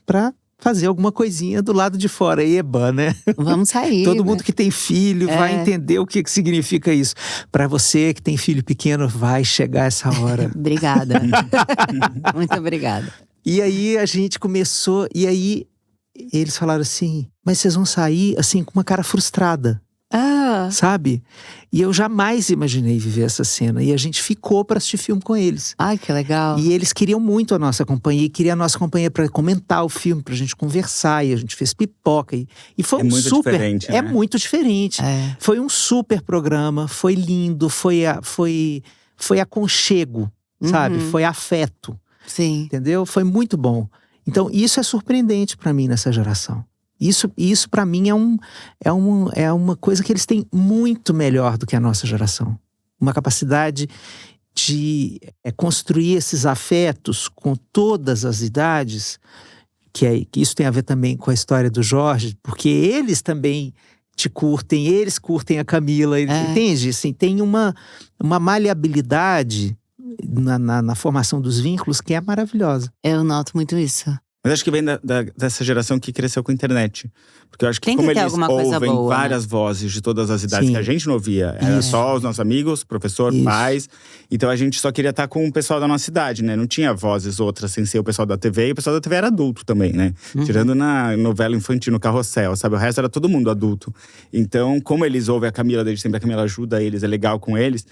B: para fazer alguma coisinha do lado de fora. Eba, né?
A: Vamos sair.
B: Todo mundo que tem filho vai entender o que significa isso. Para você que tem filho pequeno, vai chegar essa hora.
A: Obrigada. Muito obrigada.
B: E aí a gente começou… E aí… eles falaram assim, mas vocês vão sair assim com uma cara frustrada. Sabe? E eu jamais imaginei viver essa cena. E a gente ficou pra assistir filme com eles.
A: Ai, que legal.
B: E eles queriam muito a nossa companhia. E queriam a nossa companhia pra comentar o filme, pra gente conversar. E a gente fez pipoca. E foi um
C: muito
B: super…
C: diferente, né?
B: É muito diferente. Foi um super programa. Foi lindo. Foi aconchego, sabe? Foi afeto.
A: Sim.
B: Entendeu? Foi muito bom. Então isso é surpreendente pra mim nessa geração. Isso para mim é uma coisa que eles têm muito melhor do que a nossa geração. Uma capacidade de construir esses afetos com todas as idades, que isso tem a ver também com a história do Jorge, porque eles também te curtem, eles curtem a Camila, entende? Assim, tem uma maleabilidade na formação dos vínculos que é maravilhosa.
A: Eu noto muito isso.
C: Mas acho que vem dessa geração que cresceu com a internet. Porque eu acho que
A: Tem
C: como
A: que ter
C: eles
A: alguma coisa
C: ouvem
A: boa,
C: várias vozes de todas as idades,
B: Sim.
C: que a gente não ouvia. Era só os nossos amigos, professor, pais. Então a gente só queria estar com o pessoal da nossa idade, né? Não tinha vozes outras sem ser o pessoal da TV. E o pessoal da TV era adulto também, né? Tirando na novela infantil, no Carrossel, sabe? O resto era todo mundo adulto. Então, como eles ouvem a Camila desde sempre, a Camila ajuda eles, é legal com eles.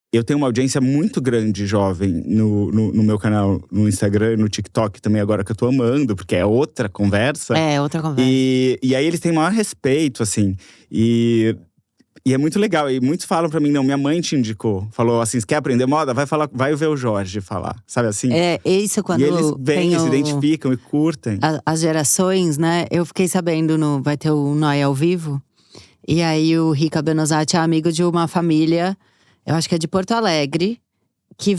C: Eu tenho uma audiência muito grande, jovem, no meu canal, no Instagram, no TikTok também, agora que eu tô amando, porque é outra conversa.
A: É, outra conversa.
C: E aí eles têm maior respeito, assim. E é muito legal. E muitos falam pra mim, não, minha mãe te indicou. Falou assim, você quer aprender moda? Vai ver o Jorge falar, sabe assim?
A: É, isso quando…
C: E eles vêm, se identificam e curtem.
A: As gerações, né? Eu fiquei sabendo, vai ter o Noia ao Vivo. E aí o Rica Benozati é amigo de uma família… Eu acho que é de Porto Alegre, que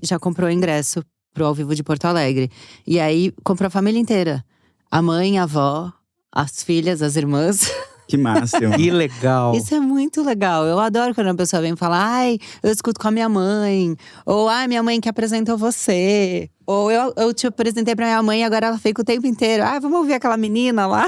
A: já comprou o ingresso pro Ao Vivo de Porto Alegre. E aí, comprou a família inteira. A mãe, a avó, as filhas, as irmãs.
C: Que máximo.
B: Que legal.
A: Isso é muito legal. Eu adoro quando a pessoa vem falar, ai, eu escuto com a minha mãe. Ou, ai, minha mãe que apresentou você. Ou eu te apresentei pra minha mãe e agora ela fica o tempo inteiro. Ah, vamos ouvir aquela menina lá?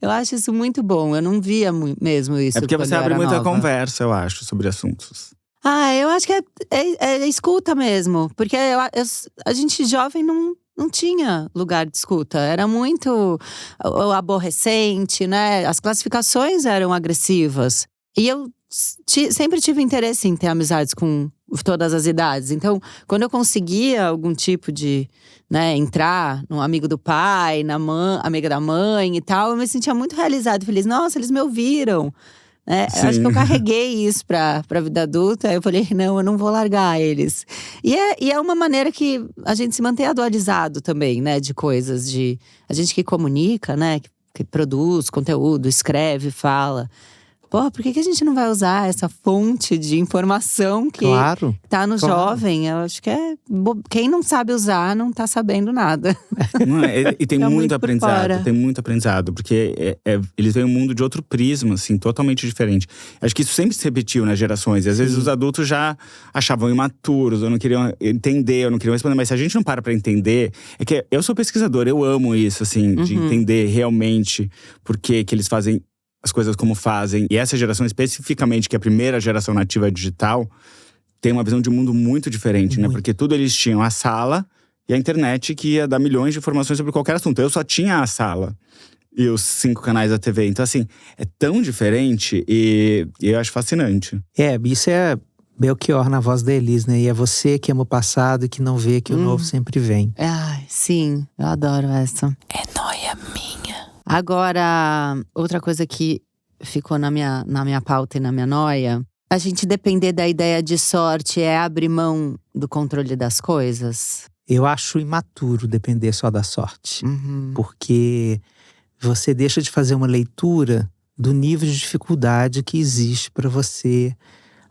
A: Eu acho isso muito bom. Eu não via mesmo isso.
C: É porque você abre muita
A: nova.
C: conversa, eu acho, sobre assuntos.
A: Ah, eu acho que é escuta mesmo. Porque a gente jovem não tinha lugar de escuta. Era muito aborrecente, né? As classificações eram agressivas. E eu sempre tive interesse em ter amizades com todas as idades. Então, quando eu conseguia algum tipo de, né, entrar num amigo do pai, amiga da mãe e tal, eu me sentia muito realizada, feliz. Nossa, eles me ouviram. Eu acho que eu carreguei isso pra vida adulta. Eu falei, não, eu não vou largar eles. E é uma maneira que a gente se mantém atualizado também, né? De coisas, a gente que comunica, né? Que produz conteúdo, escreve, fala. Pô, por que a gente não vai usar essa fonte de informação que tá no jovem? Eu acho que quem não sabe usar não tá sabendo nada.
C: E tem
A: Tá
C: muito aprendizado, tem muito aprendizado. Porque eles veem um mundo de outro prisma, assim, totalmente diferente. Acho que isso sempre se repetiu nas gerações. E às vezes os adultos já achavam imaturos, ou não queriam entender, ou não queriam responder. Mas se a gente não para pra entender… É que eu sou pesquisador, eu amo isso, assim, de entender realmente por que eles fazem as coisas como fazem. E essa geração especificamente, que é a primeira geração nativa digital, tem uma visão de mundo muito diferente, né? Porque tudo eles tinham a sala e a internet, que ia dar milhões de informações sobre qualquer assunto. Eu só tinha a sala e os 5 canais da TV. Então assim, é tão diferente e eu acho fascinante.
B: Isso é Belchior na voz da Elis, né? E é você que ama o passado e que não vê que o novo sempre vem.
A: Ai, sim, eu adoro essa. É nóia minha. Agora, outra coisa que ficou na minha pauta e na minha nóia, a gente depender da ideia de sorte é abrir mão do controle das coisas?
B: Eu acho imaturo depender só da sorte. Porque você deixa de fazer uma leitura do nível de dificuldade que existe para você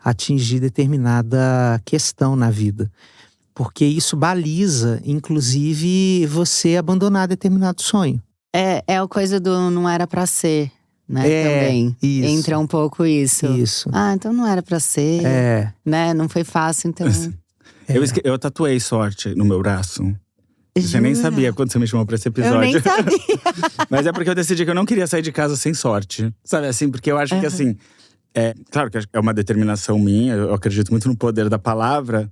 B: atingir determinada questão na vida. Porque isso baliza, inclusive, você abandonar determinado sonho.
A: É a coisa do não era pra ser, né? Também.
B: Isso.
A: Entra um pouco isso.
B: Isso.
A: Ah, então não era pra ser. Né? Não foi fácil, então…
C: Eu tatuei sorte no meu braço. Você nem sabia quando você me chamou pra esse episódio.
A: Eu nem sabia.
C: Mas é porque eu decidi que eu não queria sair de casa sem sorte. Sabe assim? Porque eu acho que assim… Claro que é uma determinação minha. Eu acredito muito no poder da palavra.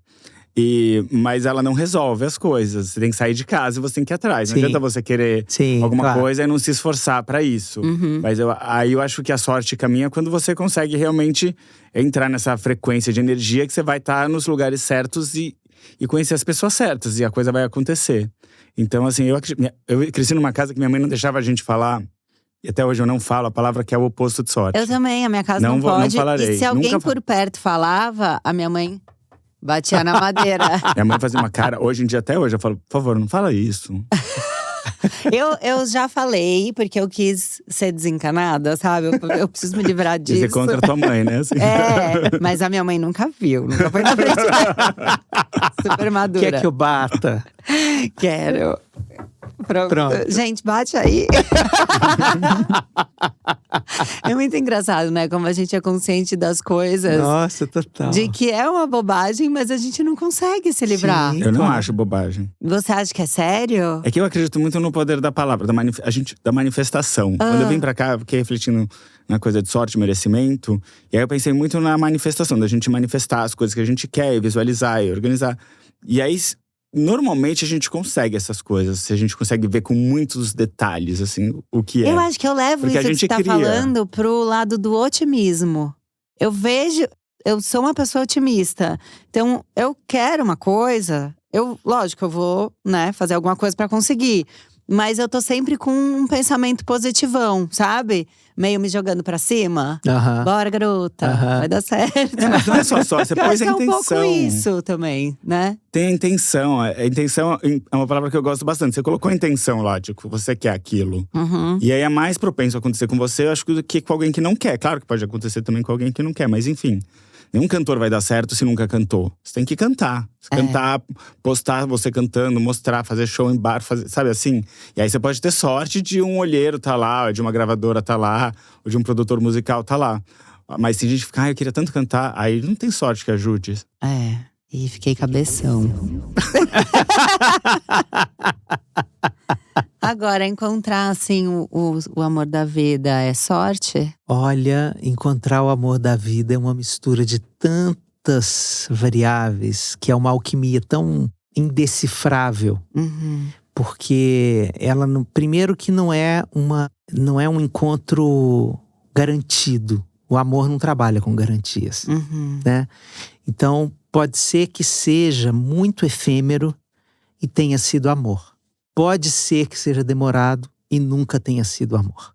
C: Mas ela não resolve as coisas. Você tem que sair de casa e você tem que ir atrás. Não
B: Sim.
C: adianta você querer
B: Sim,
C: alguma
B: claro.
C: coisa e não se esforçar pra isso. Mas aí eu acho que a sorte caminha quando você consegue realmente entrar nessa frequência de energia que você vai estar nos lugares certos e conhecer as pessoas certas. E a coisa vai acontecer. Então, assim, eu cresci numa casa que minha mãe não deixava a gente falar. E até hoje eu não falo a palavra que é o oposto de sorte.
A: Eu também, a minha casa não
C: Não
A: pode.
C: falarei.
A: E se alguém
C: Nunca
A: por perto falava, a minha mãe batia na madeira.
C: Minha mãe fazia uma cara, hoje em dia, até hoje, eu falo, por favor, não fala isso.
A: Eu já falei, porque eu quis ser desencanada, sabe? Eu preciso me livrar disso.
C: Dizer contra a tua mãe, né? Assim.
A: Mas a minha mãe nunca viu, nunca foi na frente dela. Super madura.
B: Quer que eu bata?
A: Quero.
B: Pronto.
A: Gente, bate aí. É muito engraçado, né? Como a gente é consciente das coisas.
B: Nossa, total.
A: De que é uma bobagem, mas a gente não consegue se livrar.
B: Sim.
C: Eu não
B: Claro.
C: acho bobagem.
A: Você acha que é sério?
C: É que eu acredito muito no poder da palavra, da manifestação. Quando eu vim pra cá, eu fiquei refletindo na coisa de sorte e merecimento. E aí eu pensei muito na manifestação, da gente manifestar as coisas que a gente quer, e visualizar e organizar. E aí, normalmente a gente consegue essas coisas. Se a gente consegue ver com muitos detalhes, assim, o que é.
A: Eu acho que eu levo
C: Porque a
A: isso que
C: gente
A: você tá
C: cria.
A: falando pro lado do otimismo. Eu sou uma pessoa otimista. Então, eu quero uma coisa, lógico, eu vou, né, fazer alguma coisa pra conseguir. Mas eu tô sempre com um pensamento positivão, sabe? Meio me jogando pra cima.
B: Aham.
A: Bora, garota,
B: Aham.
A: vai dar certo.
C: Mas não é só sorte, você
A: Eu acho
C: pôs
A: que
C: a
A: é um pouco
C: intenção.
A: isso também, né?
C: Tem a intenção. A intenção é uma palavra que eu gosto bastante. Você colocou a intenção lá, tipo, você quer aquilo.
A: Uhum.
C: E aí é mais propenso a acontecer com você, eu acho, do que com alguém que não quer. Claro que pode acontecer também com alguém que não quer, mas enfim. Nenhum cantor vai dar certo se nunca cantou. Você tem que cantar. Cantar, postar você cantando, mostrar, fazer show em bar, sabe assim? E aí você pode ter sorte de um olheiro tá lá, ou de uma gravadora tá lá, ou de um produtor musical tá lá. Mas se a gente ficar, eu queria tanto cantar, aí não tem sorte que ajude.
A: E fiquei cabeção. Agora, encontrar, assim, o amor da vida é sorte?
B: Olha, encontrar o amor da vida é uma mistura de tantas variáveis, que é uma alquimia tão indecifrável.
A: Uhum.
B: Porque ela, primeiro que não é um encontro garantido. O amor não trabalha com garantias,
A: Uhum.
B: né? Então, pode ser que seja muito efêmero e tenha sido amor. Pode ser que seja demorado e nunca tenha sido amor,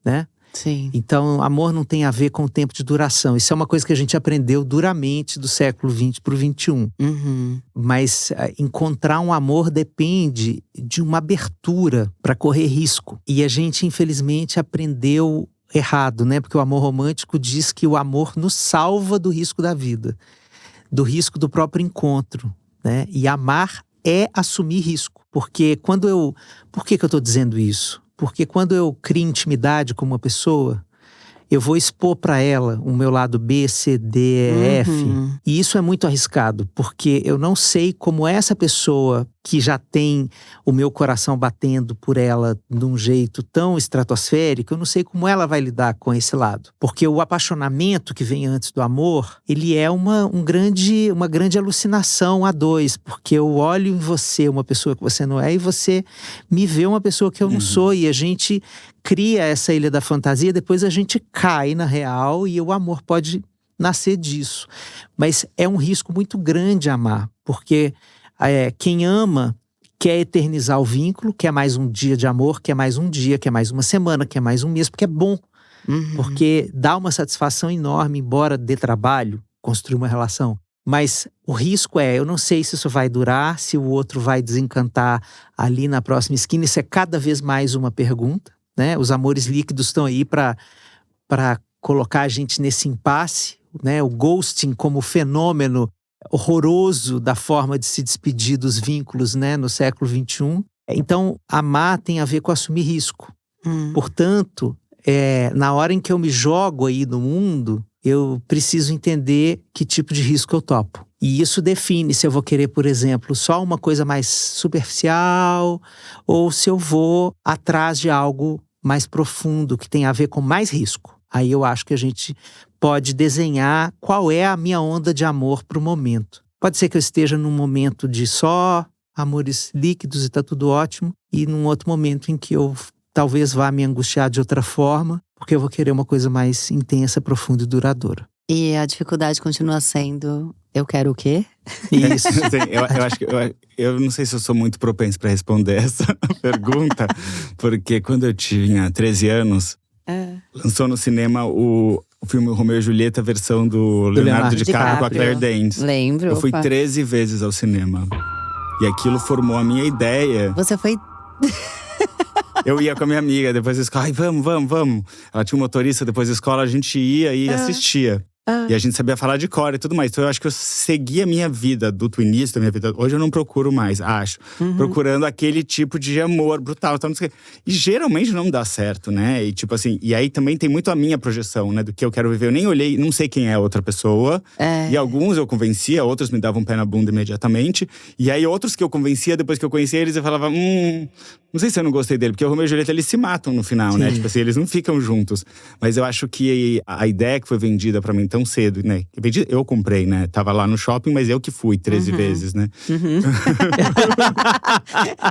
B: né?
A: Sim.
B: Então, amor não tem a ver com o tempo de duração. Isso é uma coisa que a gente aprendeu duramente do século XX para o XXI.
A: Uhum.
B: Mas encontrar um amor depende de uma abertura para correr risco. E a gente, infelizmente, aprendeu errado, né? Porque o amor romântico diz que o amor nos salva do risco da vida, do risco do próprio encontro, né? E amar é assumir risco. Porque por que eu estou dizendo isso? Porque quando eu crio intimidade com uma pessoa, eu vou expor para ela o meu lado B, C, D, E, F.
A: Uhum.
B: E isso é muito arriscado, porque eu não sei como essa pessoa que já tem o meu coração batendo por ela de um jeito tão estratosférico, eu não sei como ela vai lidar com esse lado. Porque o apaixonamento que vem antes do amor, ele é uma grande alucinação a dois. Porque eu olho em você uma pessoa que você não é e você me vê uma pessoa que eu não sou. E a gente cria essa ilha da fantasia, depois a gente cai na real e o amor pode nascer disso. Mas é um risco muito grande amar, porque quem ama quer eternizar o vínculo, quer mais um dia de amor, quer mais um dia, quer mais uma semana, quer mais um mês, porque é bom. Porque dá uma satisfação enorme, embora dê trabalho construir uma relação. Mas o risco eu não sei se isso vai durar, se o outro vai desencantar ali na próxima esquina. Isso é cada vez mais uma pergunta, né? Os amores líquidos estão aí para colocar a gente nesse impasse, né? O ghosting como fenômeno horroroso da forma de se despedir dos vínculos, né? No século XXI. Então, amar tem a ver com assumir risco. Portanto, na hora em que eu me jogo aí no mundo, eu preciso entender que tipo de risco eu topo. E isso define se eu vou querer, por exemplo, só uma coisa mais superficial ou se eu vou atrás de algo mais profundo, que tem a ver com mais risco. Aí eu acho que a gente pode desenhar qual é a minha onda de amor para o momento. Pode ser que eu esteja num momento de só amores líquidos e tá tudo ótimo. E num outro momento em que eu talvez vá me angustiar de outra forma. Porque eu vou querer uma coisa mais intensa, profunda e duradoura.
A: E a dificuldade continua sendo, eu quero o quê?
B: Isso.
C: Sim, eu acho que eu não sei se eu sou muito propenso para responder essa pergunta, porque quando eu tinha 13 anos, lançou no cinema o filme Romeu e Julieta, versão do Leonardo DiCaprio com a Claire Danes.
A: Lembro.
C: Eu fui 13 vezes ao cinema. E aquilo formou a minha ideia.
A: Você foi…
C: Eu ia com a minha amiga, depois da escola, ai, vamos. Ela tinha um motorista, depois da escola a gente ia e assistia. E a gente sabia falar de cor e tudo mais. Então eu acho que eu segui a minha vida, do início da minha vida. Hoje eu não procuro mais, acho. Procurando aquele tipo de amor brutal. Então, não sei o quê. E geralmente não dá certo, né? E tipo assim, e aí também tem muito a minha projeção, né? Do que eu quero viver. Eu nem olhei, não sei quem é a outra pessoa. E alguns eu convencia, outros me davam um pé na bunda imediatamente. E aí outros que eu convencia, depois que eu conhecia eles, eu falava, não sei se eu não gostei dele. Porque o Romeu e Julieta, eles se matam no final, né? Tipo assim, eles não ficam juntos. Mas eu acho que a ideia que foi vendida pra mim tão cedo, né? Eu comprei, né? Tava lá no shopping, mas eu que fui 13 vezes, né?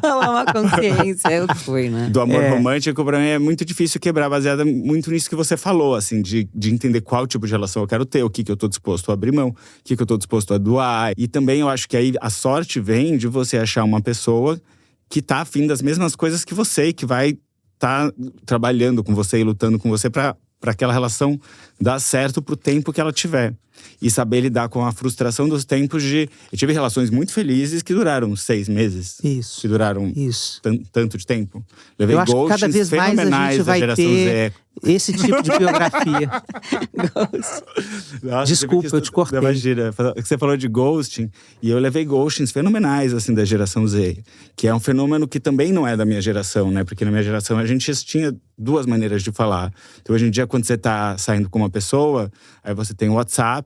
A: É uma consciência, eu fui, né?
C: Do amor romântico, pra mim, é muito difícil quebrar, baseada muito nisso que você falou, assim, de entender qual tipo de relação eu quero ter, o que eu tô disposto a abrir mão, o que eu tô disposto a doar. E também eu acho que aí a sorte vem de você achar uma pessoa que tá afim das mesmas coisas que você e que vai tá trabalhando com você e lutando com você pra aquela relação dar certo pro tempo que ela tiver. E saber lidar com a frustração dos tempos de… Eu tive relações muito felizes que duraram 6 meses.
B: Isso.
C: Que duraram tanto de tempo. Levei
B: eu acho que cada vez mais a gente vai ter esse tipo de biografia.
C: Nossa,
B: desculpa, eu te cortei.
C: Imagina, você falou de ghosting. E eu levei ghostings fenomenais, assim, da geração Z. Que é um fenômeno que também não é da minha geração, né? Porque na minha geração a gente tinha 2 maneiras de falar. Então hoje em dia, quando você tá saindo com uma pessoa, aí você tem o WhatsApp,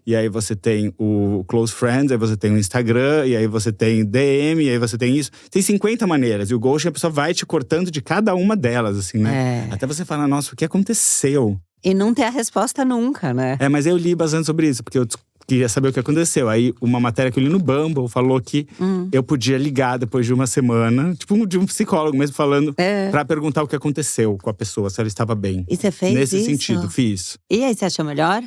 C: e aí você tem o Close Friends, aí você tem o Instagram, e aí você tem DM, e aí você tem isso. Tem 50 maneiras, e o ghosting a pessoa vai te cortando de cada uma delas, assim, né? Até você falar, nossa, o que aconteceu?
A: E não ter a resposta nunca, né?
C: Mas eu li bastante sobre isso, porque eu queria saber o que aconteceu. Aí, uma matéria que eu li no Bumble falou que eu podia ligar depois de uma semana, tipo de um psicólogo mesmo, falando pra perguntar o que aconteceu com a pessoa, se ela estava bem.
A: E você fez
C: Nesse
A: isso?
C: sentido, fiz.
A: E aí, você achou melhor?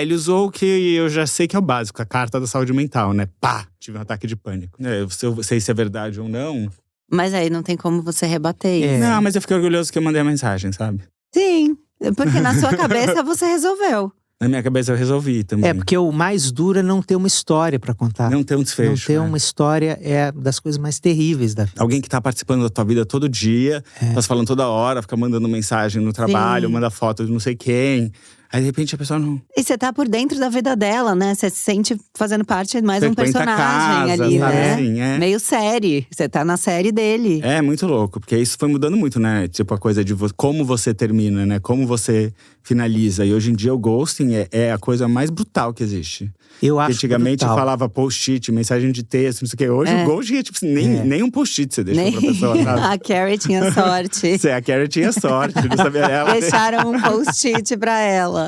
C: Ele usou o que eu já sei que é o básico, a carta da saúde mental, né? Pá! Tive um ataque de pânico. Se eu sei se é verdade ou não.
A: Mas aí não tem como você rebater isso.
C: Não, mas eu fiquei orgulhoso que eu mandei a mensagem, sabe?
A: Sim, porque na sua cabeça você resolveu.
C: Na minha cabeça eu resolvi também.
B: Porque o mais duro é não ter uma história pra contar.
C: Não ter um desfecho.
B: Não ter uma história é das coisas mais terríveis da vida.
C: Alguém que tá participando da tua vida todo dia, tá se falando toda hora, fica mandando mensagem no trabalho, manda foto de não sei quem. Aí de repente a pessoa não…
A: E você tá por dentro da vida dela, né? Você se sente fazendo parte de mais um
C: Frequenta
A: personagem
C: casa,
A: ali,
C: sabe?
A: né?
C: Assim,
A: Meio série. Você tá na série dele.
C: É muito louco, porque isso foi mudando muito, né? Tipo, a coisa de como você termina, né? Como você finaliza. E hoje em dia o ghosting é a coisa mais brutal que existe.
B: Eu acho
C: Antigamente
B: brutal.
C: falava post-it, mensagem de texto, não sei o quê. Hoje o ghosting é tipo assim, nem um post-it você deixou pra pessoa, sabe?
A: A Carrie tinha sorte.
C: A Carrie tinha sorte, não sabia ela.
A: Deixaram um post-it pra ela.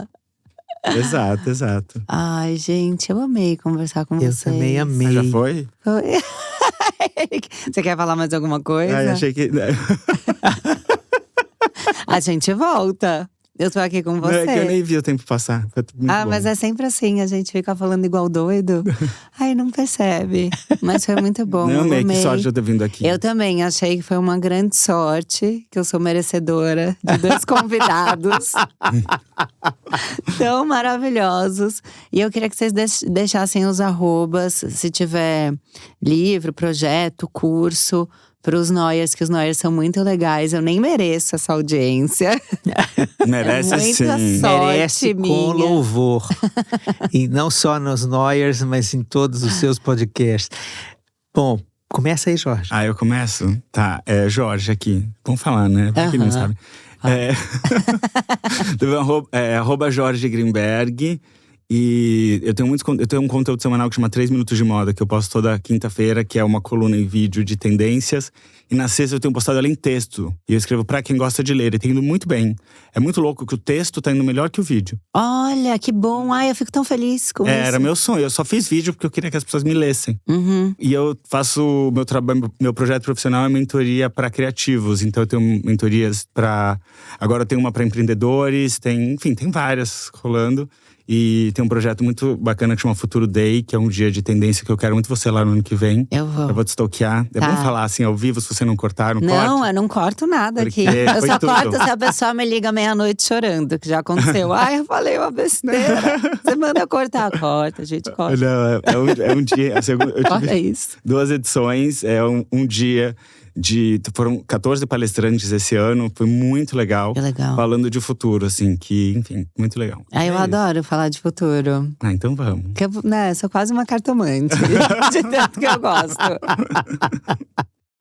C: Exato.
A: Ai, gente, eu amei conversar com vocês.
B: Eu também amei.
C: Já foi?
A: Você quer falar mais alguma coisa?
C: Achei que…
A: A gente volta. Eu tô aqui com você.
C: Não, é que eu nem vi o tempo passar. Foi muito bom.
A: Mas é sempre assim, a gente fica falando igual doido. Ai, não percebe. Mas foi muito bom.
C: Não,
A: eu
C: amei,
A: amei.
C: que sorte de eu ter vindo aqui.
A: Eu também achei que foi uma grande sorte, que eu sou merecedora de 2 convidados tão maravilhosos. E eu queria que vocês deixassem os arrobas, se tiver livro, projeto, curso, para os Noyers, que os Noyers são muito legais. Eu nem mereço essa audiência.
C: Merece
A: muita
C: sim.
A: sorte
B: Merece com
A: minha.
B: louvor. E não só nos Noyers, mas em todos os seus podcasts. Bom, começa aí, Jorge.
C: Eu começo? Tá, Jorge aqui. Vamos falar, né? Pra quem não sabe. @Jorge Greenberg. E eu tenho um conteúdo semanal que chama 3 Minutos de Moda, que eu posto toda quinta-feira, que é uma coluna em vídeo de tendências. E na sexta eu tenho postado ela em texto. E eu escrevo pra quem gosta de ler, e tem indo muito bem. É muito louco que o texto tá indo melhor que o vídeo.
A: Olha, que bom. Ai, eu fico tão feliz com isso.
C: Era meu sonho. Eu só fiz vídeo porque eu queria que as pessoas me lessem.
A: Uhum.
C: E eu faço meu trabalho, meu projeto profissional é mentoria para criativos. Então eu tenho mentorias para… Agora eu tenho uma para empreendedores, tem várias rolando. E tem um projeto muito bacana que chama Futuro Day, que é um dia de tendência que eu quero muito você lá no ano que vem.
A: Eu vou
C: te stalkear. É bom falar assim ao vivo, se você não cortar, não corta.
A: Não, eu não corto nada
C: Porque
A: aqui. Eu
C: foi
A: só
C: tudo.
A: corto se a pessoa me liga meia-noite chorando, que já aconteceu. Ai, eu falei uma besteira. Você manda eu cortar. Corta, a gente corta.
C: Não, é um dia… eu
A: Corta
C: tive
A: isso.
C: 2 edições, é um dia… Foram 14 palestrantes esse ano, foi muito legal.
A: Que legal.
C: Falando de futuro, assim, que, enfim, muito legal.
A: Ai, eu adoro falar de futuro.
C: Ah, então vamos.
A: Que eu, né, sou quase uma cartomante, de tanto que eu gosto.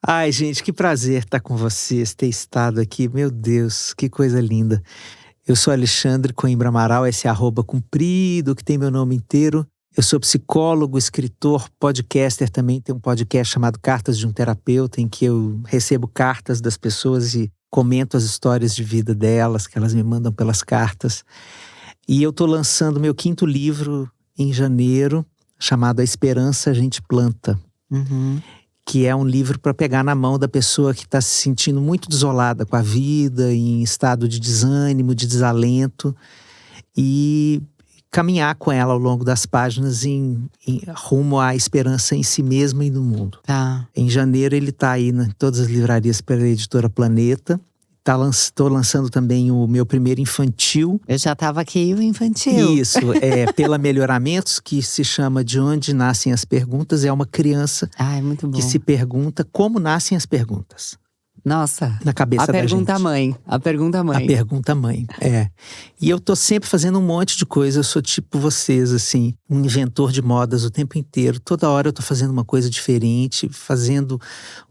B: Ai, gente, que prazer estar com vocês, ter estado aqui. Meu Deus, que coisa linda. Eu sou Alexandre Coimbra Amaral, esse @ comprido, que tem meu nome inteiro. Eu sou psicólogo, escritor, podcaster também. Tem um podcast chamado Cartas de um Terapeuta, em que eu recebo cartas das pessoas e comento as histórias de vida delas, que elas me mandam pelas cartas. E eu estou lançando meu 5º livro em janeiro, chamado A Esperança a Gente Planta.
A: Uhum.
B: Que é um livro para pegar na mão da pessoa que está se sentindo muito desolada com a vida, em estado de desânimo, de desalento. E caminhar com ela ao longo das páginas em rumo à esperança em si mesma e no mundo.
A: Tá.
B: Em janeiro ele está aí em todas as livrarias pela editora Planeta. Estou lançando também o meu primeiro infantil.
A: Eu já estava aqui, o infantil.
B: Isso, pela Melhoramentos, que se chama De Onde Nascem as Perguntas. É uma criança
A: Muito bom.
B: que se pergunta como nascem as perguntas.
A: Nossa,
B: Na cabeça da gente.
A: A pergunta mãe.
B: A pergunta mãe, E eu tô sempre fazendo um monte de coisa. Eu sou tipo vocês, assim, um inventor de modas o tempo inteiro. Toda hora eu tô fazendo uma coisa diferente, fazendo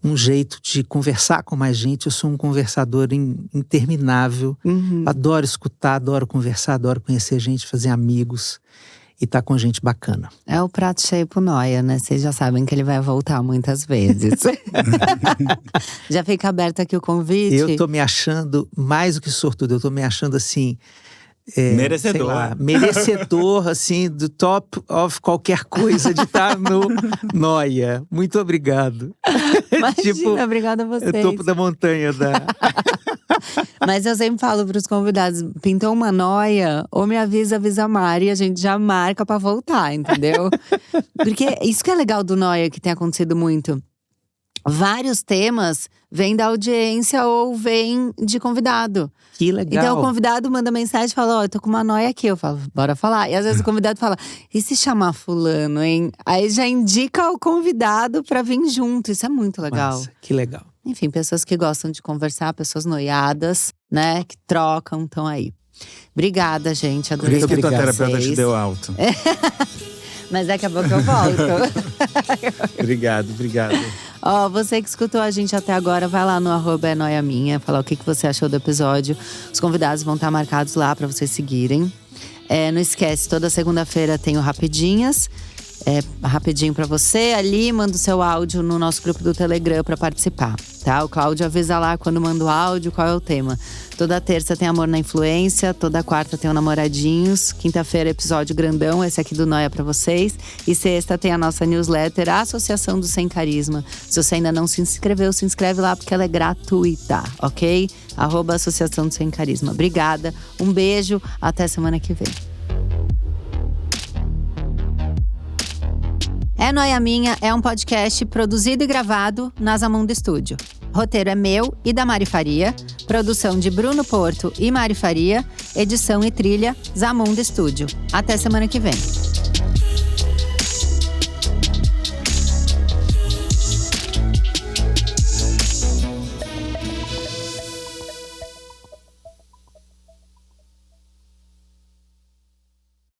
B: um jeito de conversar com mais gente. Eu sou um conversador interminável.
A: Uhum.
B: Adoro escutar, adoro conversar, adoro conhecer gente, fazer amigos. E tá com gente bacana.
A: É o prato cheio pro Noia, né? Vocês já sabem que ele vai voltar muitas vezes. Já fica aberto aqui o convite.
B: Eu tô me achando mais do que sortudo. Eu tô me achando assim…
C: merecedor.
B: Sei lá, merecedor, assim, do top of qualquer coisa de estar no Noia. Muito obrigado.
A: Imagina, obrigada a vocês.
B: É topo da montanha da…
A: Mas eu sempre falo pros convidados, pintou uma noia, ou me avisa a Mari, a gente já marca pra voltar, entendeu? Porque isso que é legal do Noia, que tem acontecido muito. Vários temas vêm da audiência ou vêm de convidado.
B: Que legal.
A: Então o convidado manda mensagem e fala, eu tô com uma noia aqui. Eu falo, bora falar. E às vezes o convidado fala, e se chamar fulano, hein? Aí já indica o convidado pra vir junto. Isso é muito legal.
B: Nossa, que legal.
A: Enfim, pessoas que gostam de conversar, pessoas noiadas, né? Que trocam, estão aí. Obrigada, gente. Adorei
C: Por isso que tua
A: vocês.
C: terapeuta te deu alto.
A: Mas daqui a pouco eu volto.
C: Obrigado.
A: Você que escutou a gente até agora, vai lá no @enoiaminha, falar o que você achou do episódio. Os convidados vão estar marcados lá para vocês seguirem. Não esquece, toda segunda-feira tem o Rapidinhas. Rapidinho pra você ali, manda o seu áudio no nosso grupo do Telegram pra participar, tá? O Cláudio avisa lá quando manda o áudio, qual é o tema. Toda terça tem Amor na Influência, toda quarta tem o Namoradinhos, quinta-feira episódio grandão, esse aqui do Noia pra vocês. E sexta tem a nossa newsletter, a Associação do Sem Carisma. Se você ainda não se inscreveu, se inscreve lá porque ela é gratuita, ok? @Associação do Sem Carisma. Obrigada, um beijo, até semana que vem. Noia Minha é um podcast produzido e gravado na Zamundo Estúdio. Roteiro é meu e da Mari Faria. Produção de Bruno Porto e Mari Faria. Edição e trilha Zamundo Estúdio. Até semana que vem.